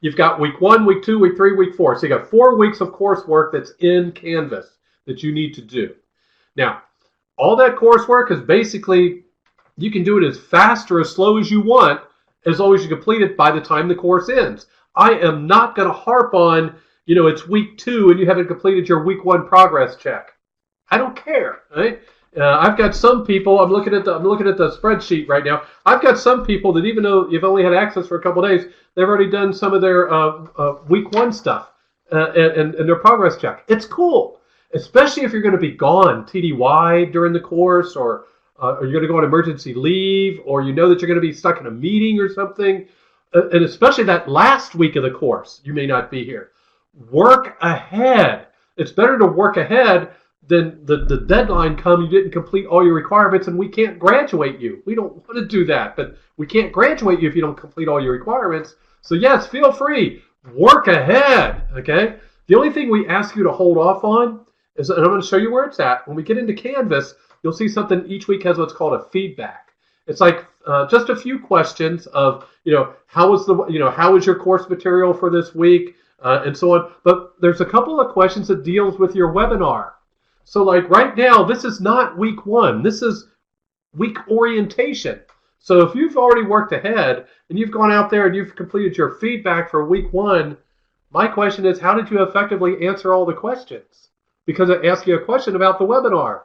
You've got week 1, week 2, week 3, week 4. So you got 4 weeks of coursework that's in Canvas that you need to do. Now, all that coursework is basically, you can do it as fast or as slow as you want, as long as you complete it by the time the course ends. I am not going to harp on, it's week 2 and you haven't completed your week 1 progress check. I don't care, right? I've got some people, I'm looking at the spreadsheet right now. I've got some people that even though you've only had access for a couple of days, they've already done some of their week 1 stuff. and their progress check. It's cool, especially if you're going to be gone TDY during the course, or you're going to go on emergency leave, or you know that you're going to be stuck in a meeting or something, and especially that last week of the course, you may not be here. Work ahead. It's better to work ahead than the deadline come, you didn't complete all your requirements, and we can't graduate you. We don't want to do that, but we can't graduate you if you don't complete all your requirements. So yes, feel free. Work ahead, okay? The only thing we ask you to hold off on is, and I'm going to show you where it's at. When we get into Canvas, you'll see something each week has what's called a feedback. It's like just a few questions of, how was your course material for this week, and so on. But there's a couple of questions that deals with your webinar. So like right now, this is not week 1. This is week orientation. So if you've already worked ahead and you've gone out there and you've completed your feedback for week 1, my question is, how did you effectively answer all the questions? Because it asks you a question about the webinar.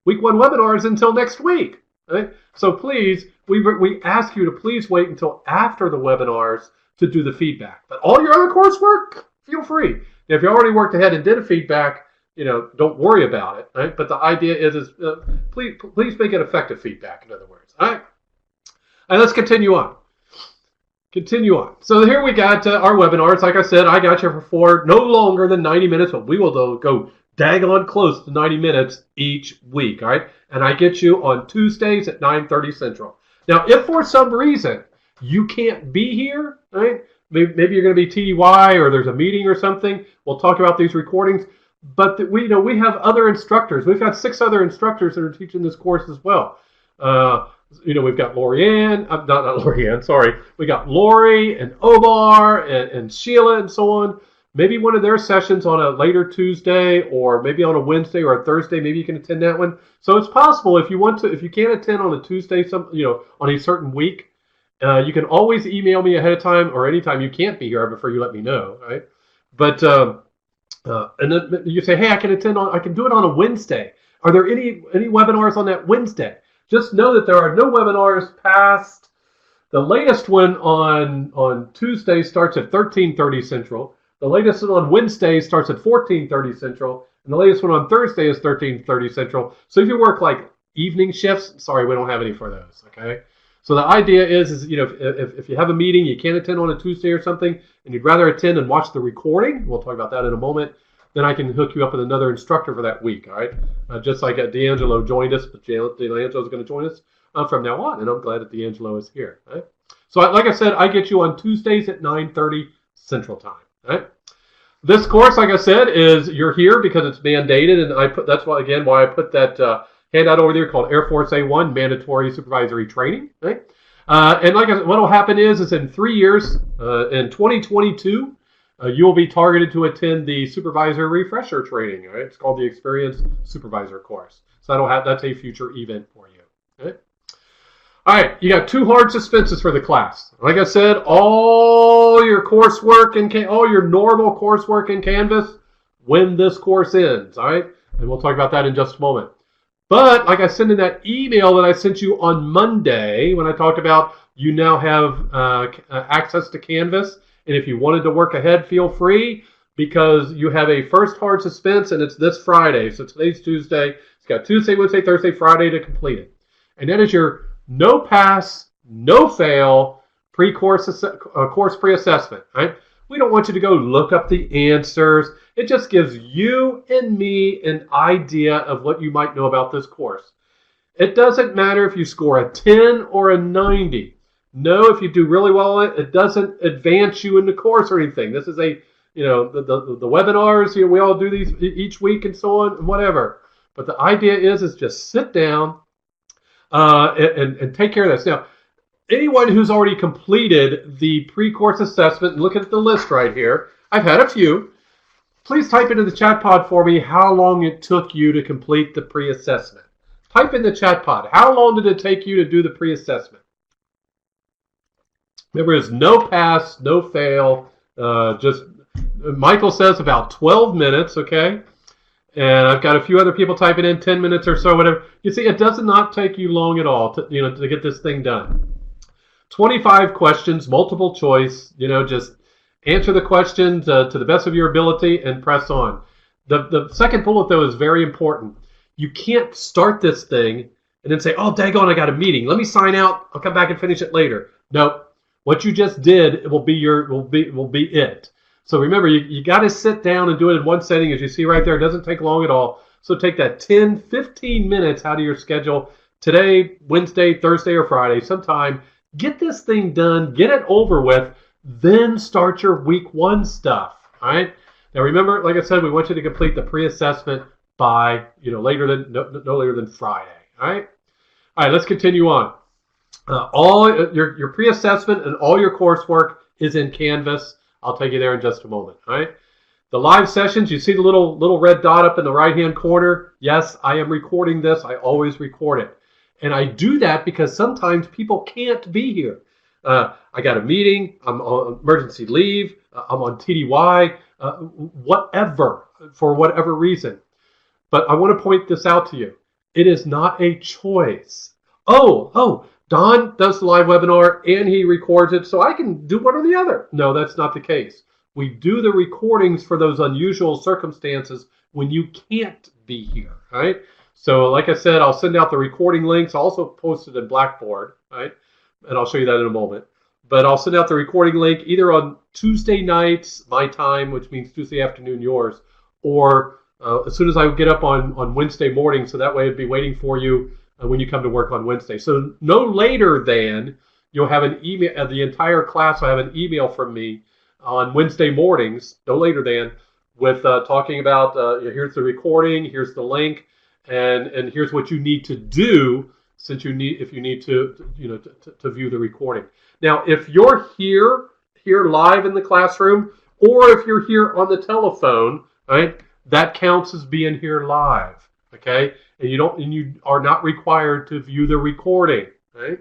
Week 1 webinar is until next week. Right? So please, we ask you to please wait until after the webinars to do the feedback. But all your other coursework, feel free. Now, if you already worked ahead and did a feedback, don't worry about it. Right? But the idea is please make it effective feedback, in other words. All right? All right, let's continue on. So here we got our webinars. Like I said, I got you for no longer than 90 minutes, but we will go daggone close to 90 minutes each week, all right? And I get you on Tuesdays at 9:30 Central. Now, if for some reason you can't be here, right? Maybe you're going to be TDY or there's a meeting or something. We'll talk about these recordings. But we have other instructors. We've got 6 other instructors that are teaching this course as well. We've got Lorianne, not Lorianne, sorry. We got Lori and Omar and Sheila and so on. Maybe one of their sessions on a later Tuesday, or maybe on a Wednesday or a Thursday, maybe you can attend that one. So it's possible if you can't attend on a Tuesday, on a certain week, you can always email me ahead of time, or anytime you can't be here, I prefer you let me know, right? But and then you say, hey, I can do it on a Wednesday. Are there any webinars on that Wednesday? Just know that there are no webinars past the latest one on Tuesday starts at 13:30 Central. The latest one on Wednesday starts at 14:30 Central, and the latest one on Thursday is 13:30 Central. So if you work like evening shifts, sorry, we don't have any for those. Okay. So the idea is if you have a meeting you can't attend on a Tuesday or something, and you'd rather attend and watch the recording, we'll talk about that in a moment, then I can hook you up with another instructor for that week, all right? Just like D'Angelo joined us, but D'Angelo is going to join us from now on, and I'm glad that D'Angelo is here, all right? So like I said, I get you on Tuesdays at 9:30 Central Time, all right? This course, like I said, is you're here because it's mandated, and that's why I put that handout over there called Air Force A1 Mandatory Supervisory Training, right? And like I said, what will happen is in 3 years, in 2022, you will be targeted to attend the supervisor refresher training. Right? It's called the Experienced Supervisor course. So that's a future event for you. Okay? All right, you got 2 hard suspenses for the class. Like I said, all your coursework and all your normal coursework in Canvas when this course ends. All right, and we'll talk about that in just a moment. But like I sent in that email that I sent you on Monday when I talked about you now have access to Canvas. And if you wanted to work ahead, feel free, because you have a first hard suspense, and it's this Friday. So today's Tuesday. It's got Tuesday, Wednesday, Thursday, Friday to complete it. And that is your no pass, no fail course pre-assessment. Right? We don't want you to go look up the answers. It just gives you and me an idea of what you might know about this course. It doesn't matter if you score a 10 or a 90. No, if you do really well on it, it doesn't advance you in the course or anything. This is the webinars, we all do these each week and so on and whatever. But the idea is just sit down and take care of this. Now, anyone who's already completed the pre-course assessment, and look at the list right here. I've had a few. Please type into the chat pod for me how long it took you to complete the pre-assessment. Type in the chat pod. How long did it take you to do the pre-assessment? Remember, it's no pass, no fail. Just Michael says about 12 minutes, okay? And I've got a few other people typing in 10 minutes or so, whatever. You see, it does not take you long at all to get this thing done. 25 questions, multiple choice, Answer the questions to the best of your ability and press on. The second bullet, though, is very important. You can't start this thing and then say, oh, daggone, I got a meeting. Let me sign out. I'll come back and finish it later. Nope. What you just did will be it. So remember, you got to sit down and do it in one setting. As you see right there, it doesn't take long at all. So take that 10, 15 minutes out of your schedule today, Wednesday, Thursday, or Friday, sometime. Get this thing done. Get it over with. Then start your week 1 stuff. All right. Now remember, like I said, we want you to complete the pre-assessment by no later than Friday. All right. All right. Let's continue on. All your pre-assessment and all your coursework is in Canvas. I'll take you there in just a moment. All right. The live sessions, you see the little red dot up in the right-hand corner? Yes, I am recording this. I always record it. And I do that because sometimes people can't be here. I got a meeting, I'm on emergency leave, I'm on TDY, whatever, for whatever reason. But I want to point this out to you. It is not a choice. Oh, Don does the live webinar and he records it, so I can do one or the other. No, that's not the case. We do the recordings for those unusual circumstances when you can't be here, right? So like I said, I'll send out the recording links, also posted in Blackboard, right? And I'll show you that in a moment. But I'll send out the recording link either on Tuesday nights, my time, which means Tuesday afternoon yours, or as soon as I get up on Wednesday morning, so that way it'd be waiting for you when you come to work on Wednesday. So no later than you'll have an email, the entire class will have an email from me on Wednesday mornings, no later than, with talking about here's the recording, here's the link, and here's what you need to do if you need to view the recording. Now, if you're here live in the classroom, or if you're here on the telephone, right, that counts as being here live, okay? And you are not required to view the recording, right?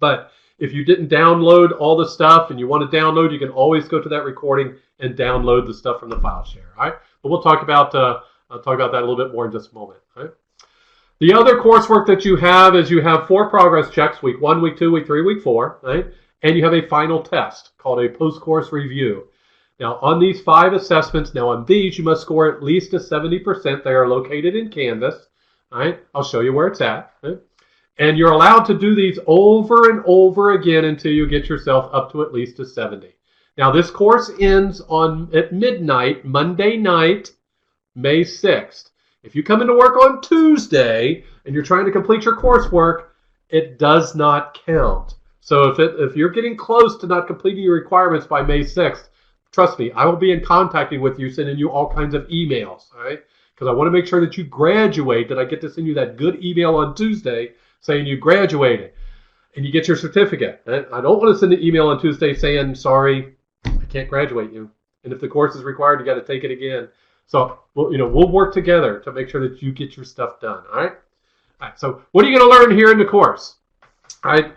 But if you didn't download all the stuff and you want to download, you can always go to that recording and download the stuff from the file share, all right? But we'll talk about that a little bit more in just a moment, all right? The other coursework that you have is you have 4 progress checks, week 1, week 2, week 3, week 4, right? And you have a final test called a post-course review. Now, on these 5 assessments, you must score at least a 70%. They are located in Canvas, all right? I'll show you where it's at, right? And you're allowed to do these over and over again until you get yourself up to at least a 70. Now, this course ends at midnight, Monday night, May 6th. If you come into work on Tuesday and you're trying to complete your coursework, it does not count. So if you're getting close to not completing your requirements by May 6th, trust me, I will be in contact with you, sending you all kinds of emails, all right? Because I want to make sure that you graduate, that I get to send you that good email on Tuesday saying you graduated and you get your certificate. And I don't want to send an email on Tuesday saying, sorry, I can't graduate you. And if the course is required, you got to take it again. So we'll work together to make sure that you get your stuff done. All right. All right. So what are you going to learn here in the course? All right.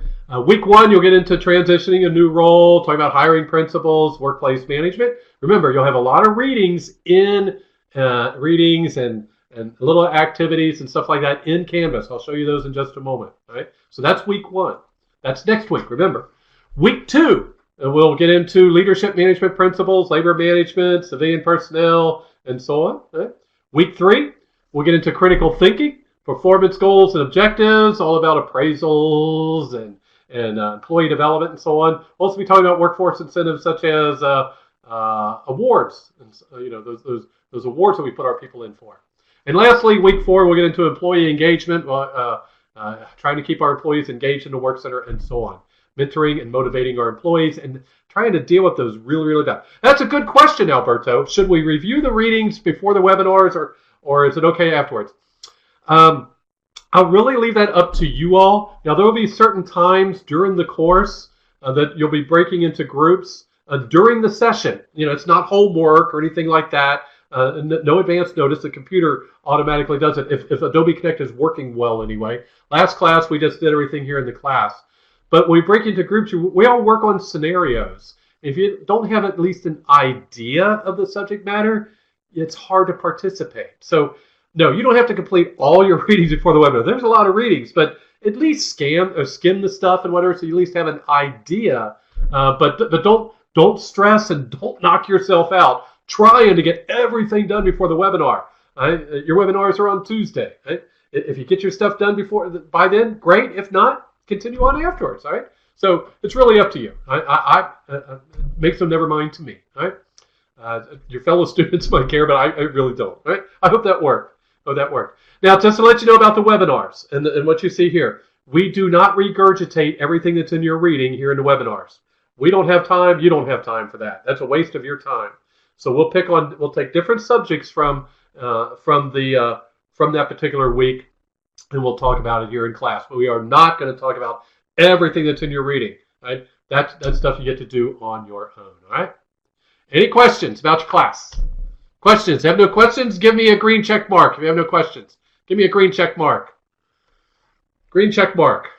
Week 1, you'll get into transitioning a new role, talking about hiring principles, workplace management. Remember, you'll have a lot of readings and little activities and stuff like that in Canvas. I'll show you those in just a moment. All right. So that's week 1. That's next week. Remember, week 2, we'll get into leadership management principles, labor management, civilian personnel, and so on. Right? Week 3, we'll get into critical thinking, performance goals and objectives, all about appraisals and employee development and so on. We'll also be talking about workforce incentives such as awards, and those awards that we put our people in for. And lastly, week 4, we'll get into employee engagement, trying to keep our employees engaged in the work center and so on. Mentoring and motivating our employees and trying to deal with those really, really bad. That's a good question, Alberto. Should we review the readings before the webinars or is it okay afterwards? I'll really leave that up to you all. Now, there will be certain times during the course that you'll be breaking into groups during the session. It's not homework or anything like that. No advance notice. The computer automatically does it if Adobe Connect is working well anyway. Last class, we just did everything here in the class. But when we break into groups, we all work on scenarios. If you don't have at least an idea of the subject matter, it's hard to participate. So, no, you don't have to complete all your readings before the webinar. There's a lot of readings, but at least skim the stuff and whatever, so you at least have an idea. But don't Don't stress and don't knock yourself out trying to get everything done before the webinar. Your webinars are on Tuesday. Right? If you get your stuff done by then, great. If not, continue on afterwards. All right. So it's really up to you. Makes no never mind to me. All right. Your fellow students might care, but I really don't. All right. I hope that worked. Now, just to let you know about the webinars and what you see here, we do not regurgitate everything that's in your reading here in the webinars. We don't have time. You don't have time for that. That's a waste of your time. So we'll take different subjects from that particular week, and we'll talk about it here in class. But we are not going to talk about everything that's in your reading. Right? That's stuff you get to do on your own. All right. Any questions about your class? Questions? If you have no questions, give me a green check mark. If you have no questions, give me a green check mark. Green check mark.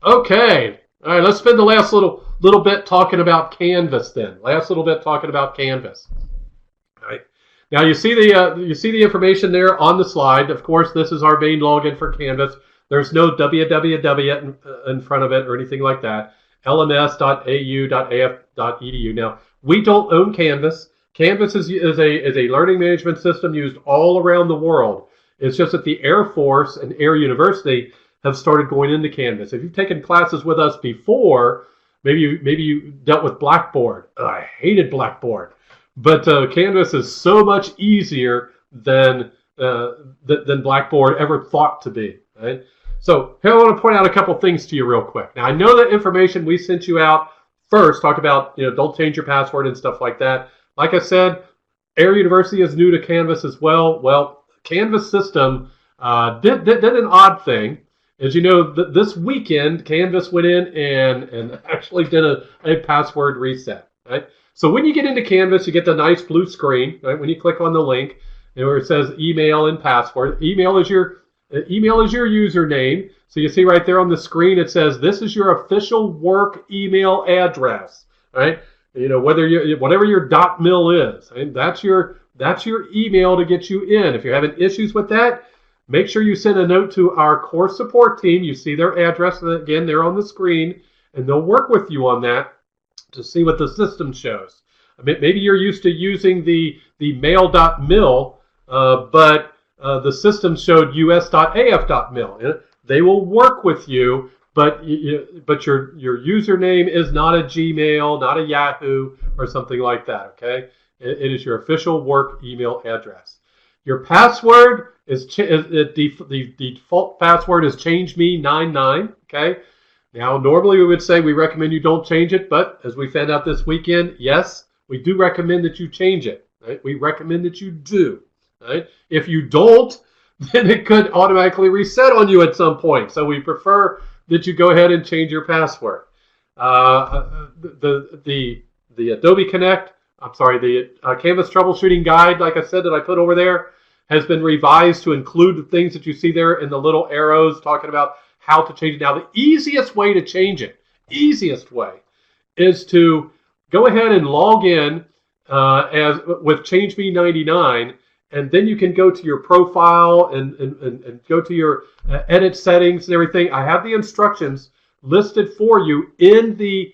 Okay. All right. Let's spend the last little bit talking about Canvas then. Last little bit talking about Canvas. All right. Now you see the information there on the slide. Of course, this is our main login for Canvas. There's no www in front of it or anything like that. lms.au.af.edu. Now, we don't own Canvas. Canvas is a learning management system used all around the world. It's just that the Air Force and Air University have started going into Canvas. If you've taken classes with us before, maybe you dealt with Blackboard. I hated Blackboard, but Canvas is so much easier than Blackboard ever thought to be. Right? So here I want to point out a couple things to you real quick. Now I know that information we sent you out first talked about don't change your password and stuff like that. Like I said, Air University is new to Canvas as well. Well, Canvas system did an odd thing. As you know, this weekend, Canvas went in and actually did a password reset. Right? So when you get into Canvas, you get the nice blue screen. Right? When you click on the link, where it says email and password. Email is your username. So you see right there on the screen, it says this is your official work email address. Right? Whatever your .mil is, right? That's your email to get you in. If you're having issues with that, make sure you send a note to our course support team. You see their address, again, they're on the screen, and they'll work with you on that to see what the system shows. Maybe you're used to using the mail.mil, but the system showed us.af.mil. They will work with you, but your username is not a Gmail, not a Yahoo, or something like that, okay? It is your official work email address. Your password is the default password is change.me99. Okay. Now, normally we would say we recommend you don't change it, but as we found out this weekend, yes, we do recommend that you change it. Right? We recommend that you do. Right? If you don't, then it could automatically reset on you at some point. So we prefer that you go ahead and change your password. The Adobe Connect. The Canvas troubleshooting guide, like I said, that I put over there, has been revised to include the things that you see there in the little arrows talking about how to change it. Now, the easiest way to change it, is to go ahead and log in with ChangeMe99, and then you can go to your profile and go to your edit settings and everything. I have the instructions listed for you in the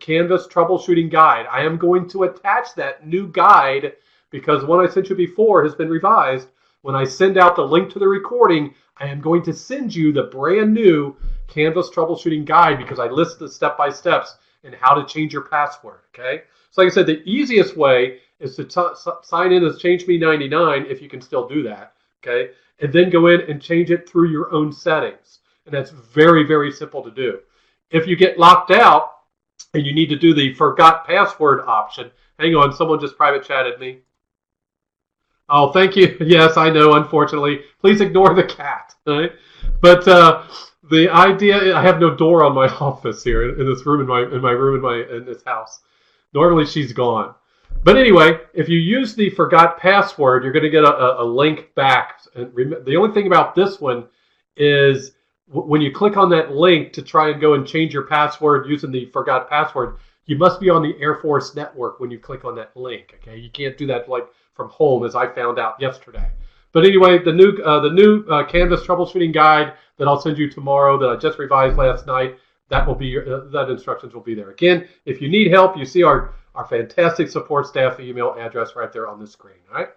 Canvas troubleshooting guide. I am going to attach that new guide because the one I sent you before has been revised. When I send out the link to the recording, I am going to send you the brand new Canvas troubleshooting guide because I list the step-by-steps and how to change your password. Okay. So like I said, the easiest way is to sign in as ChangeMe99 if you can still do that. Okay. And then go in and change it through your own settings. And that's very, very simple to do. If you get locked out, and you need to do the forgot password option. Hang on, someone just private chatted me. Oh, thank you. Yes, I know, unfortunately. Please ignore the cat. Right? But the idea, I have no door on my office here in this room, in this house. Normally she's gone. But anyway, if you use the forgot password, you're going to get a link back. And the only thing about this one is when you click on that link to try and go and change your password using the forgot password, you must be on the Air Force network when you click on that link. Okay, you can't do that like from home, as I found out yesterday. But anyway, the new Canvas troubleshooting guide that I'll send you tomorrow that I just revised last night, that will be that instructions will be there. Again, if you need help, you see our fantastic support staff email address right there on the screen. All right.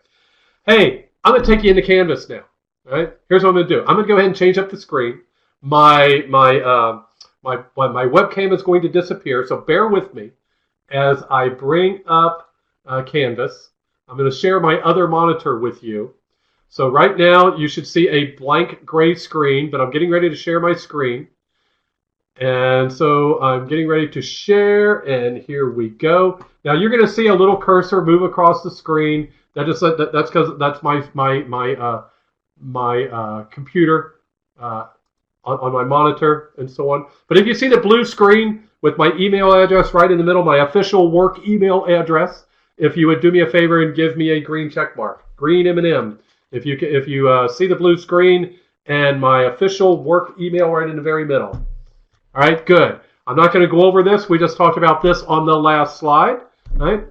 Hey, I'm going to take you into Canvas now. All right. Here's what I'm going to do. I'm going to go ahead and change up the screen. My webcam is going to disappear, so bear with me as I bring up Canvas. I'm going to share my other monitor with you. So right now you should see a blank gray screen, but I'm getting ready to share my screen. And so I'm getting ready to share, and here we go. Now you're going to see a little cursor move across the screen. That's because that's my computer on my monitor and so on. But if you see the blue screen with my email address right in the middle, my official work email address, if you would do me a favor and give me a green check mark, green M&M. If you see the blue screen and my official work email right in the very middle. All right, good. I'm not going to go over this. We just talked about this on the last slide. All right.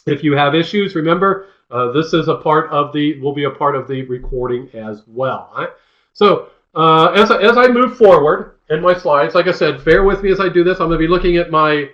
If you have issues, remember this is will be a part of the recording as well. All right. So as I move forward in my slides, like I said, bear with me as I do this. I'm going to be looking at my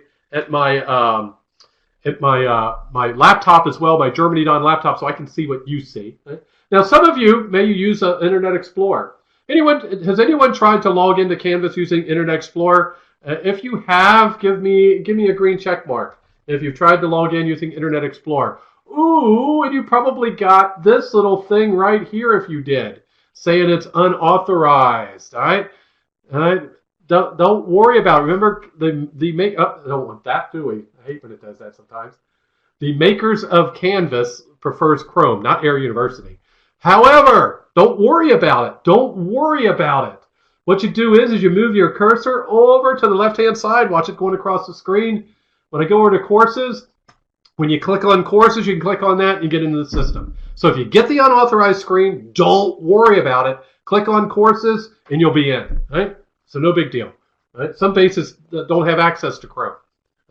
laptop as well, my Germany.on laptop, so I can see what you see. Right? Now, some of you may use Internet Explorer. Has anyone tried to log into Canvas using Internet Explorer? If you have, give me a green check mark. If you've tried to log in using Internet Explorer. Ooh, and you probably got this little thing right here if you did, saying it's unauthorized. All right? All right? Don't worry about it. Remember, I don't want that, do we? I hate when it does that sometimes. The makers of Canvas prefers Chrome, not Air University. However, don't worry about it. Don't worry about it. What you do is you move your cursor over to the left-hand side. Watch it going across the screen. When I go over to Courses, when you click on Courses, you can click on that and you get into the system. So if you get the unauthorized screen, don't worry about it. Click on Courses and you'll be in. Right? So no big deal. Right? Some bases don't have access to Chrome.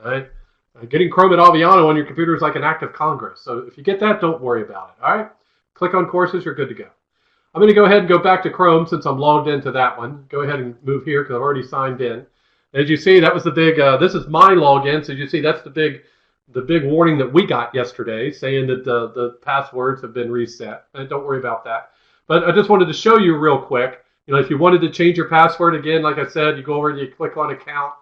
Right? Getting Chrome at Aviano on your computer is like an act of Congress. So if you get that, don't worry about it. All right? Click on Courses, you're good to go. I'm going to go ahead and go back to Chrome since I'm logged into that one. Go ahead and move here because I've already signed in. As you see, that was the big, this is my login. So you see, that's the big warning that we got yesterday saying that the passwords have been reset. And don't worry about that. But I just wanted to show you real quick. If you wanted to change your password, again, like I said, you go over and you click on Account.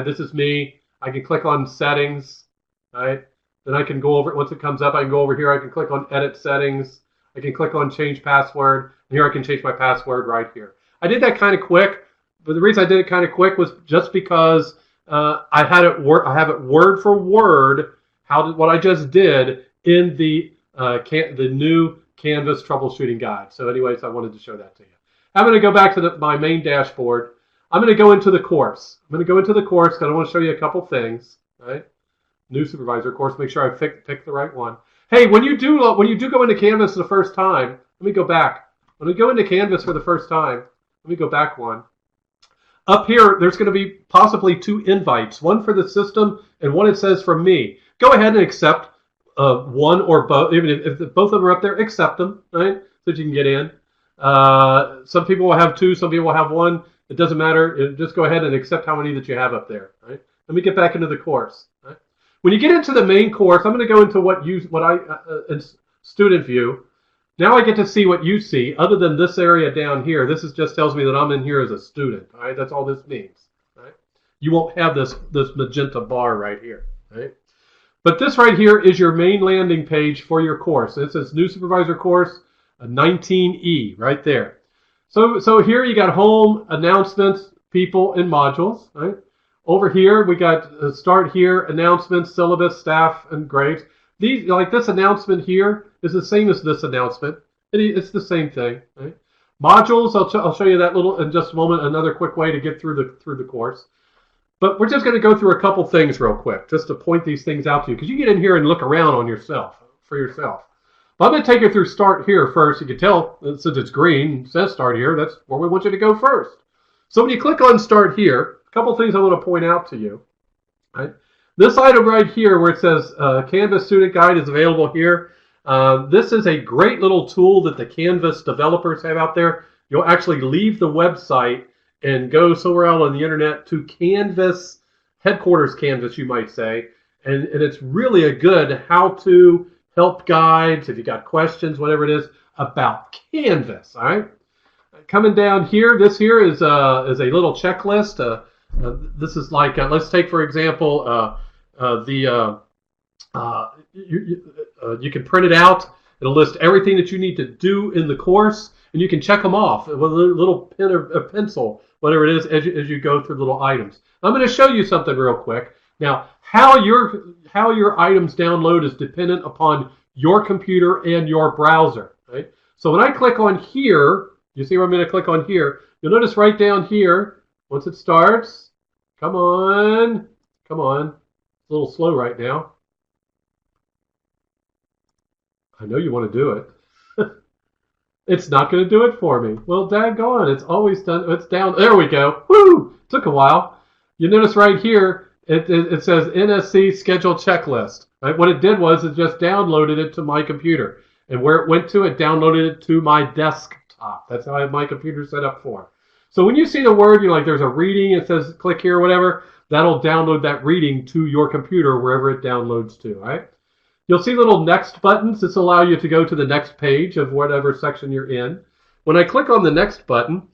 This is me. I can click on Settings. Right? Then I can go over it. Once it comes up, I can go over here. I can click on Edit Settings. I can click on Change Password. And here I can change my password right here. I did that kind of quick. But the reason I did it kind of quick was just because I have it word for word what I just did in the new Canvas troubleshooting guide. So anyways, I wanted to show that to you. I'm going to go back to my main dashboard. I'm going to go into the course. I'm going to go into the course because I want to show you a couple things. Right? New supervisor course. Make sure I pick the right one. Hey, when you do go into Canvas the first time, let me go back. When we go into Canvas for the first time, let me go back one. Up here, there's going to be possibly 2 invites, one for the system and one it says from me. Go ahead and accept one or both. Even if both of them are up there, accept them, right? So that you can get in. Some people will have 2, some people will have 1. It doesn't matter. Just go ahead and accept how many that you have up there, right? Let me get back into the course. Right? When you get into the main course, I'm going to go into in student view. Now I get to see what you see, other than this area down here. This just tells me that I'm in here as a student. All right, that's all this means. Right? You won't have this magenta bar right here. Right? But this right here is your main landing page for your course. It says New Supervisor Course 19E right there. So here you got Home, Announcements, People, and Modules. Right? Over here we got Start Here, Announcements, Syllabus, Staff, and Grades. These, like this announcement here, is the same as this announcement. It's the same thing. Right? Modules, I'll show you that little in just a moment. Another quick way to get through the course. But we're just going to go through a couple things real quick, just to point these things out to you, because you get in here and look around on for yourself. But I'm going to take you through Start Here first. You can tell since it's green, it says Start Here. That's where we want you to go first. So when you click on Start Here, a couple things I want to point out to you. Right? This item right here where it says Canvas Student Guide is available here. This is a great little tool that the Canvas developers have out there. You'll actually leave the website and go somewhere out on the internet to Canvas, headquarters Canvas, you might say, and it's really a good how-to help guides if you got questions, whatever it is, about Canvas. All right. Coming down here, this here is a little checklist. This is like let's take for example you can print it out. It'll list everything that you need to do in the course, and you can check them off with a little pen or a pencil, whatever it is, as you go through little items. I'm going to show you something real quick. Now, how your items download is dependent upon your computer and your browser. Right? So when I click on here, you see where I'm going to click on here. You'll notice right down here, once it starts, come on. It's a little slow right now. I know you want to do it. It's not going to do it for me. Well, daggone, it's always done. It's down. There we go. Woo! Took a while. You notice right here, it says NSC schedule checklist. Right? What it did was it just downloaded it to my computer. And where it went to, it downloaded it to my desktop. That's how I have my computer set up for. So when you see the word, you're like, there's a reading, it says click here or whatever, that'll download that reading to your computer wherever it downloads to, right? You'll see little next buttons. This will allow you to go to the next page of whatever section you're in. When I click on the next button,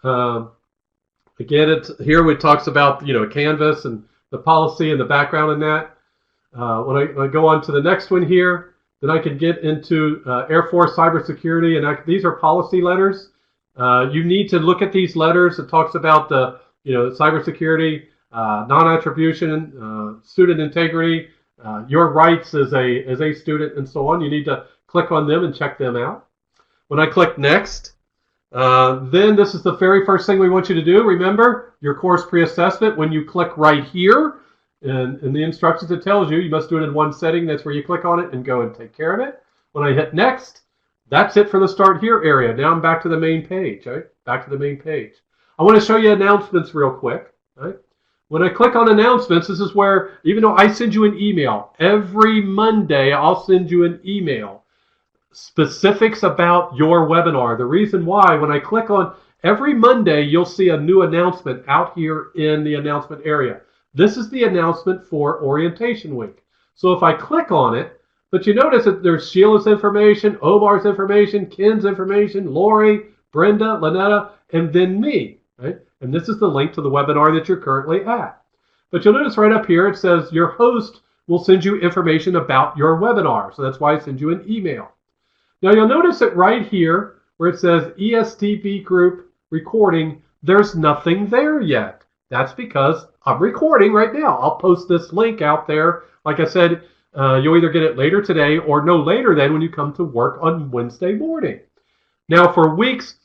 again, here it talks about Canvas and the policy and the background in that. When I go on to the next one here, then I can get into Air Force cybersecurity, and these are policy letters. You need to look at these letters. It talks about the cybersecurity, non-attribution, student integrity, your rights as a student, and so on. You need to click on them and check them out. When I click next, then this is the very first thing we want you to do. Remember your course pre-assessment. When you click right here, and in the instructions it tells you, you must do it in one setting. That's where you click on it and go and take care of it. When I hit next, that's it for the start here area. Now I'm back to the main page. Right? Back to the main page. I want to show you announcements real quick. Right? When I click on announcements, this is where, even though I send you an email, every Monday I'll send you an email, specifics about your webinar. The reason why, when I click on every Monday, you'll see a new announcement out here in the announcement area. This is the announcement for Orientation Week. So if I click on it, but you notice that there's Sheila's information, Omar's information, Ken's information, Lori, Brenda, Lynetta, and then me. Right? And this is the link to the webinar that you're currently at. But you'll notice right up here, it says your host will send you information about your webinar. So that's why I send you an email. Now you'll notice that right here, where it says ESTP group recording, there's nothing there yet. That's because I'm recording right now. I'll post this link out there. Like I said, you'll either get it later today or no later than when you come to work on Wednesday morning. Now for weeks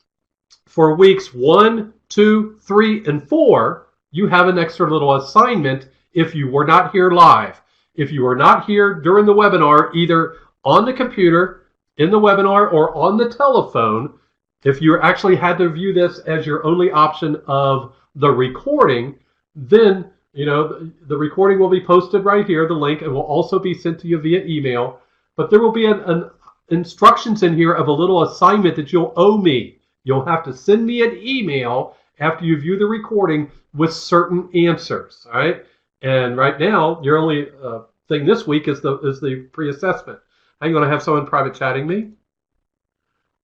1, 2, 3, and 4, you have an extra little assignment if you were not here live. If you were not here during the webinar, either on the computer, in the webinar, or on the telephone, if you actually had to view this as your only option of the recording, then the recording will be posted right here, the link, and will also be sent to you via email. But there will be an instructions in here of a little assignment that you'll owe me. You'll have to send me an email after you view the recording with certain answers. All right. And right now, your only thing this week is the pre-assessment. I'm going to have someone private chatting me.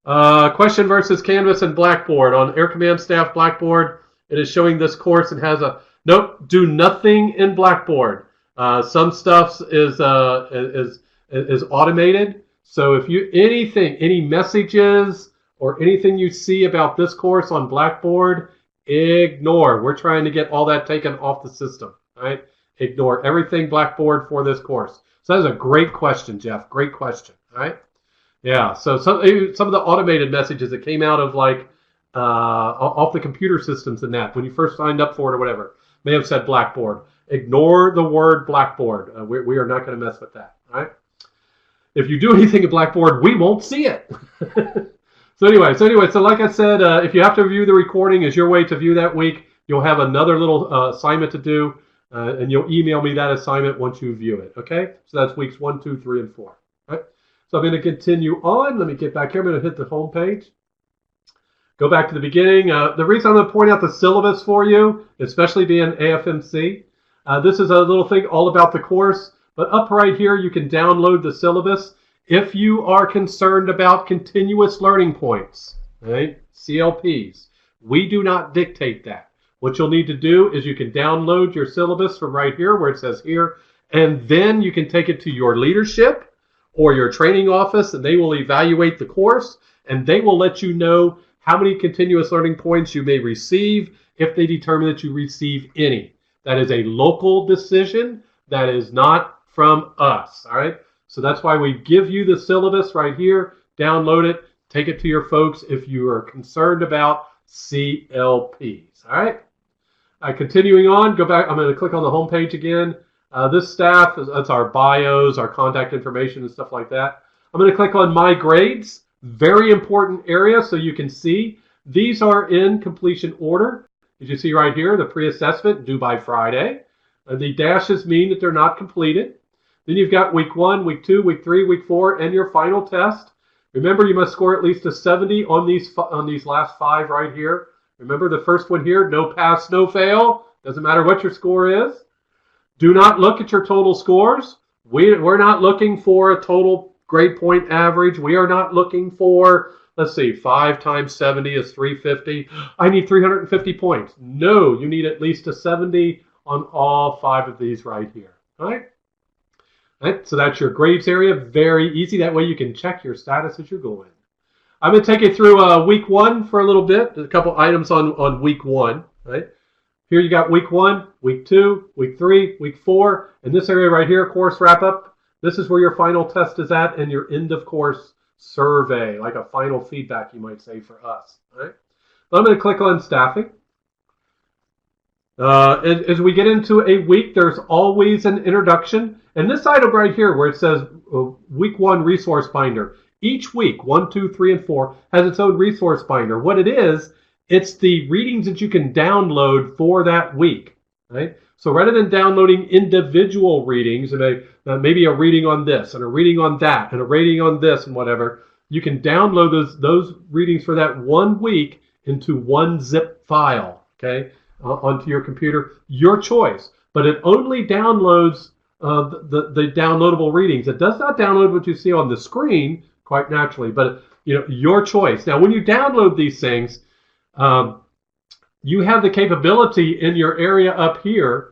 Question versus Canvas and Blackboard. On Air Command Staff Blackboard, it is showing this course and has a nope. Do nothing in Blackboard. Some stuff is automated. So if any messages or anything you see about this course on Blackboard, ignore. We're trying to get all that taken off the system. Right? Ignore everything Blackboard for this course. So that's a great question, Jeff. Great question. All right. Yeah. So some of the automated messages that came out of off the computer systems and that when you first signed up for it or whatever may have said Blackboard. Ignore the word Blackboard. We are not going to mess with that. All right. If you do anything at Blackboard, we won't see it. So like I said, if you have to view the recording as your way to view that week, you'll have another little assignment to do, and you'll email me that assignment once you view it. Okay. So that's weeks 1, 2, 3, and 4. All right. So I'm going to continue on. Let me get back here. I'm going to hit the home page. Go back to the beginning. The reason I'm going to point out the syllabus for you, especially being AFMC, this is a little thing all about the course. But up right here, you can download the syllabus if you are concerned about continuous learning points, right? CLPs. We do not dictate that. What you'll need to do is you can download your syllabus from right here where it says here, and then you can take it to your leadership or your training office, and they will evaluate the course, and they will let you know how many continuous learning points you may receive if they determine that you receive any. That is a local decision. That is not from us, all right? So that's why we give you the syllabus right here. Download it. Take it to your folks if you are concerned about CLPs, all right? Continuing on, go back. I'm going to click on the home page again. This staff, that's our bios, our contact information, and stuff like that. I'm going to click on My Grades. Very important area so you can see. These are in completion order. As you see right here, the pre-assessment due by Friday. The dashes mean that they're not completed. Then you've got week 1, week 2, week 3, week 4, and your final test. Remember, you must score at least a 70 on these last 5 right here. Remember the first one here, no pass, no fail. Doesn't matter what your score is. Do not look at your total scores. We're not looking for a total grade point average. We are not looking for, let's see, 5 times 70 is 350. I need 350 points. No, you need at least a 70 on all 5 of these right here. All right? All right, so that's your grades area. Very easy. That way you can check your status as you're going. I'm going to take you through week 1 for a little bit. A couple items on week 1. Right? Here you got week 1, week 2, week 3, week 4. And this area right here, course wrap-up. This is where your final test is at and your end-of-course survey, like a final feedback, you might say, for us. All right? I'm going to click on staffing. As we get into a week, there's always an introduction. And this item right here where it says week 1 resource binder, each week, 1, 2, 3, and 4, has its own resource binder. What it is, it's the readings that you can download for that week. Right? So rather than downloading individual readings, maybe a reading on this and a reading on that and a reading on this and whatever, you can download those readings for that 1 week into one zip file, okay, onto your computer, your choice. But it only downloads the downloadable readings. It does not download what you see on the screen, quite naturally, but your choice. Now, when you download these things, you have the capability in your area up here,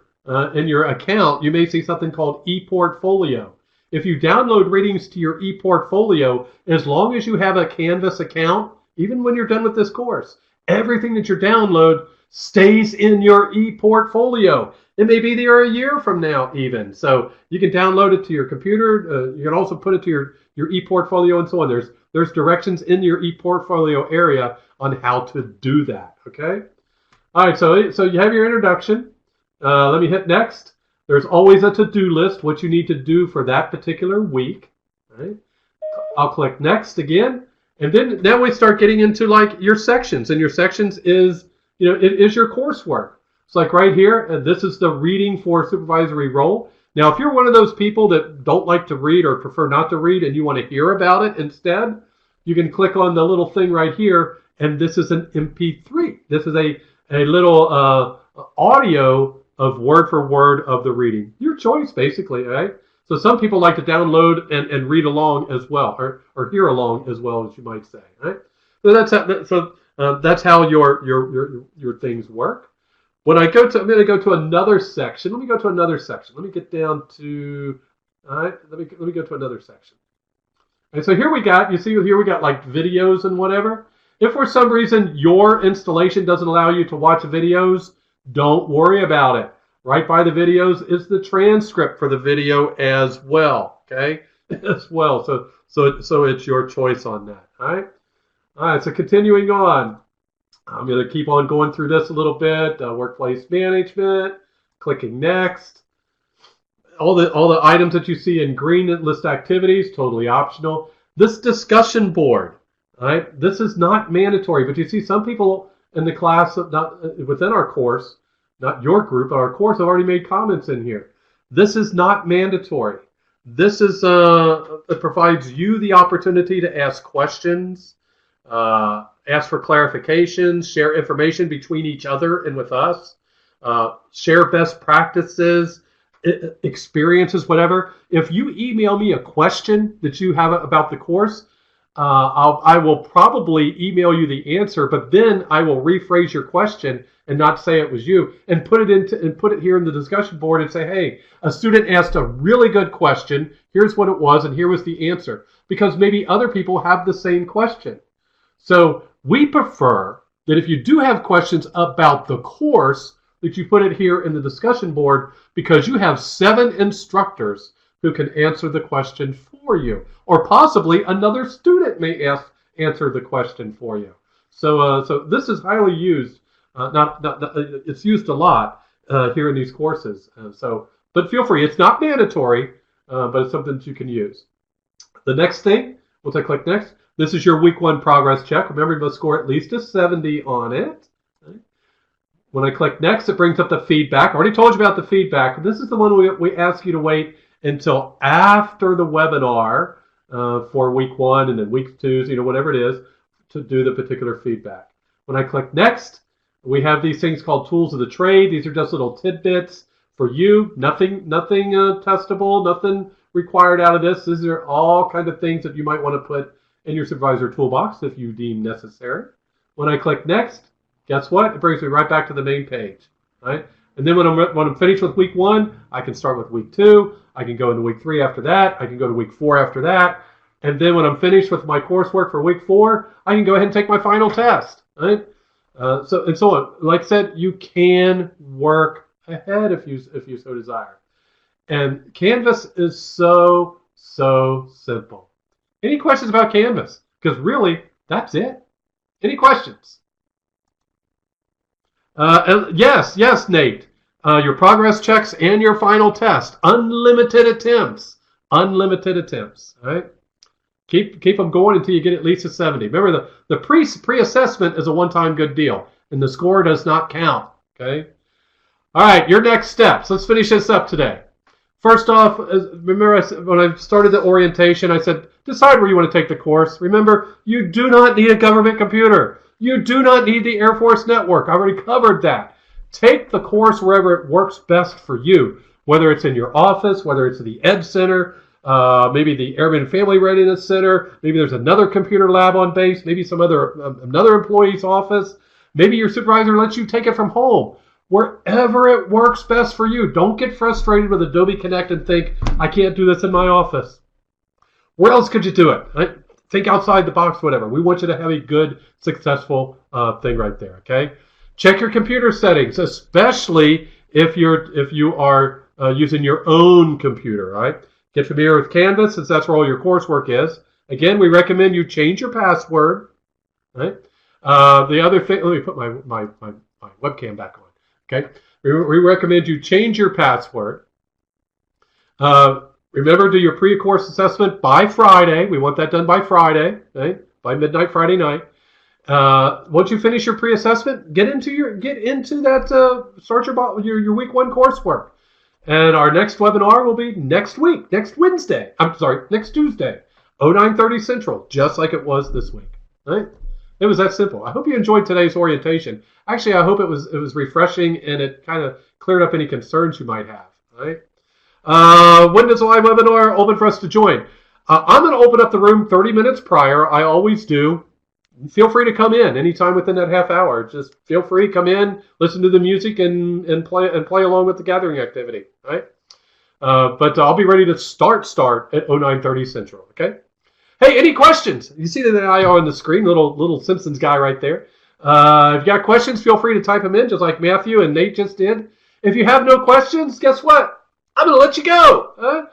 in your account, you may see something called ePortfolio. If you download readings to your ePortfolio, as long as you have a Canvas account, even when you're done with this course, everything that you download stays in your ePortfolio. It may be there a year from now even. So you can download it to your computer. You can also put it to your ePortfolio and so on. There's directions in your ePortfolio area on how to do that, okay? All right, so you have your introduction. Let me hit next. There's always a to-do list, what you need to do for that particular week. Right? I'll click next again. And then now we start getting into like your sections. And your sections is, it is your coursework. It's like right here, this is the reading for supervisory role. Now, if you're one of those people that don't like to read or prefer not to read and you want to hear about it instead, you can click on the little thing right here, and this is an MP3. This is a little audio of word for word of the reading. Your choice, basically, right? So some people like to download and read along as well, or hear along as well, as you might say, right? So that's how your things work. When I'm going to go to another section. Let me go to another section. Let me get down to, all right, let me go to another section. And so here we got, you see here we got like videos and whatever. If for some reason your installation doesn't allow you to watch videos, don't worry about it. Right by the videos is the transcript for the video as well, okay? As well, so it's your choice on that, all right? All right, so continuing on. I'm going to keep on going through this a little bit. Workplace management, clicking next. All the items that you see in green list activities, totally optional. This discussion board, all right? This is not mandatory, but you see some people in the class, within our course, not your group, but our course, have already made comments in here. This is not mandatory. This is it provides you the opportunity to ask questions. ask for clarifications, share information between each other and with us, share best practices, experiences, whatever. If you email me a question that you have about the course, I will probably email you the answer, but then I will rephrase your question and not say it was you, and put it here in the discussion board and say, hey, a student asked a really good question. Here's what it was, and here was the answer, because maybe other people have the same question. So we prefer that if you do have questions about the course, that you put it here in the discussion board, because you have 7 instructors who can answer the question for you, or possibly another student may answer the question for you. So this is highly used. It's used a lot here in these courses. But feel free. It's not mandatory, but it's something that you can use. The next thing, once I click next, this is your week 1 progress check. Remember, you must score at least a 70 on it. When I click next, it brings up the feedback. I already told you about the feedback. This is the one we ask you to wait until after the webinar for week 1 and then week 2, whatever it is, to do the particular feedback. When I click next, we have these things called tools of the trade. These are just little tidbits for you. Nothing testable, nothing required out of this. These are all kind of things that you might want to put in your supervisor toolbox if you deem necessary. When I click next, guess what? It brings me right back to the main page, right? And then when I'm finished with week 1, I can start with week 2. I can go into week 3 after that. I can go to week 4 after that. And then when I'm finished with my coursework for week 4, I can go ahead and take my final test, right? So on. Like I said, you can work ahead if you so desire. And Canvas is so simple. Any questions about Canvas? Because really, that's it. Any questions? Yes, Nate. Your progress checks and your final test. Unlimited attempts. All right? Keep them going until you get at least a 70. Remember, the pre-assessment is a one-time good deal, and the score does not count. Okay? All right, your next steps. Let's finish this up today. First off, remember when I started the orientation, I said, decide where you want to take the course. Remember, you do not need a government computer. You do not need the Air Force network. I already covered that. Take the course wherever it works best for you, whether it's in your office, whether it's the Ed Center, maybe the Airman Family Readiness Center, maybe there's another computer lab on base, maybe another employee's office, maybe your supervisor lets you take it from home. Wherever it works best for you. Don't get frustrated with Adobe Connect and think, I can't do this in my office. Where else could you do it? Right? Think outside the box, whatever. We want you to have a good, successful thing right there, okay? Check your computer settings, especially if you are using your own computer, all right? Get familiar with Canvas, since that's where all your coursework is. Again, we recommend you change your password, right? The other thing, let me put my webcam back on, okay? We recommend you change your password. Remember, do your pre-course assessment by Friday. We want that done by Friday, right? By midnight Friday night. Once you finish your pre-assessment, get into that. Start your week 1 coursework. And our next webinar will be next week, next Tuesday, 09:30 Central, just like it was this week. Right? It was that simple. I hope you enjoyed today's orientation. Actually, I hope it was refreshing and it kind of cleared up any concerns you might have. Right? When does the live webinar open for us to join? I'm going to open up the room 30 minutes prior. I always do. Feel free to come in anytime within that half hour. Just feel free, come in, listen to the music, and play along with the gathering activity. Right? But I'll be ready to start at 09:30 Central. Okay. Hey, any questions? You see that eye on the screen, little Simpsons guy right there. If you got questions, feel free to type them in, just like Matthew and Nate just did. If you have no questions, guess what? I'm going to let you go.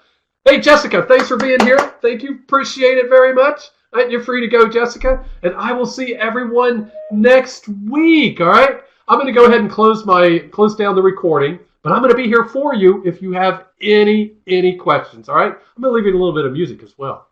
Hey, Jessica, thanks for being here. Thank you. Appreciate it very much. All right, you're free to go, Jessica. And I will see everyone next week, all right? I'm going to go ahead and close down the recording, but I'm going to be here for you if you have any questions, all right? I'm going to leave you a little bit of music as well.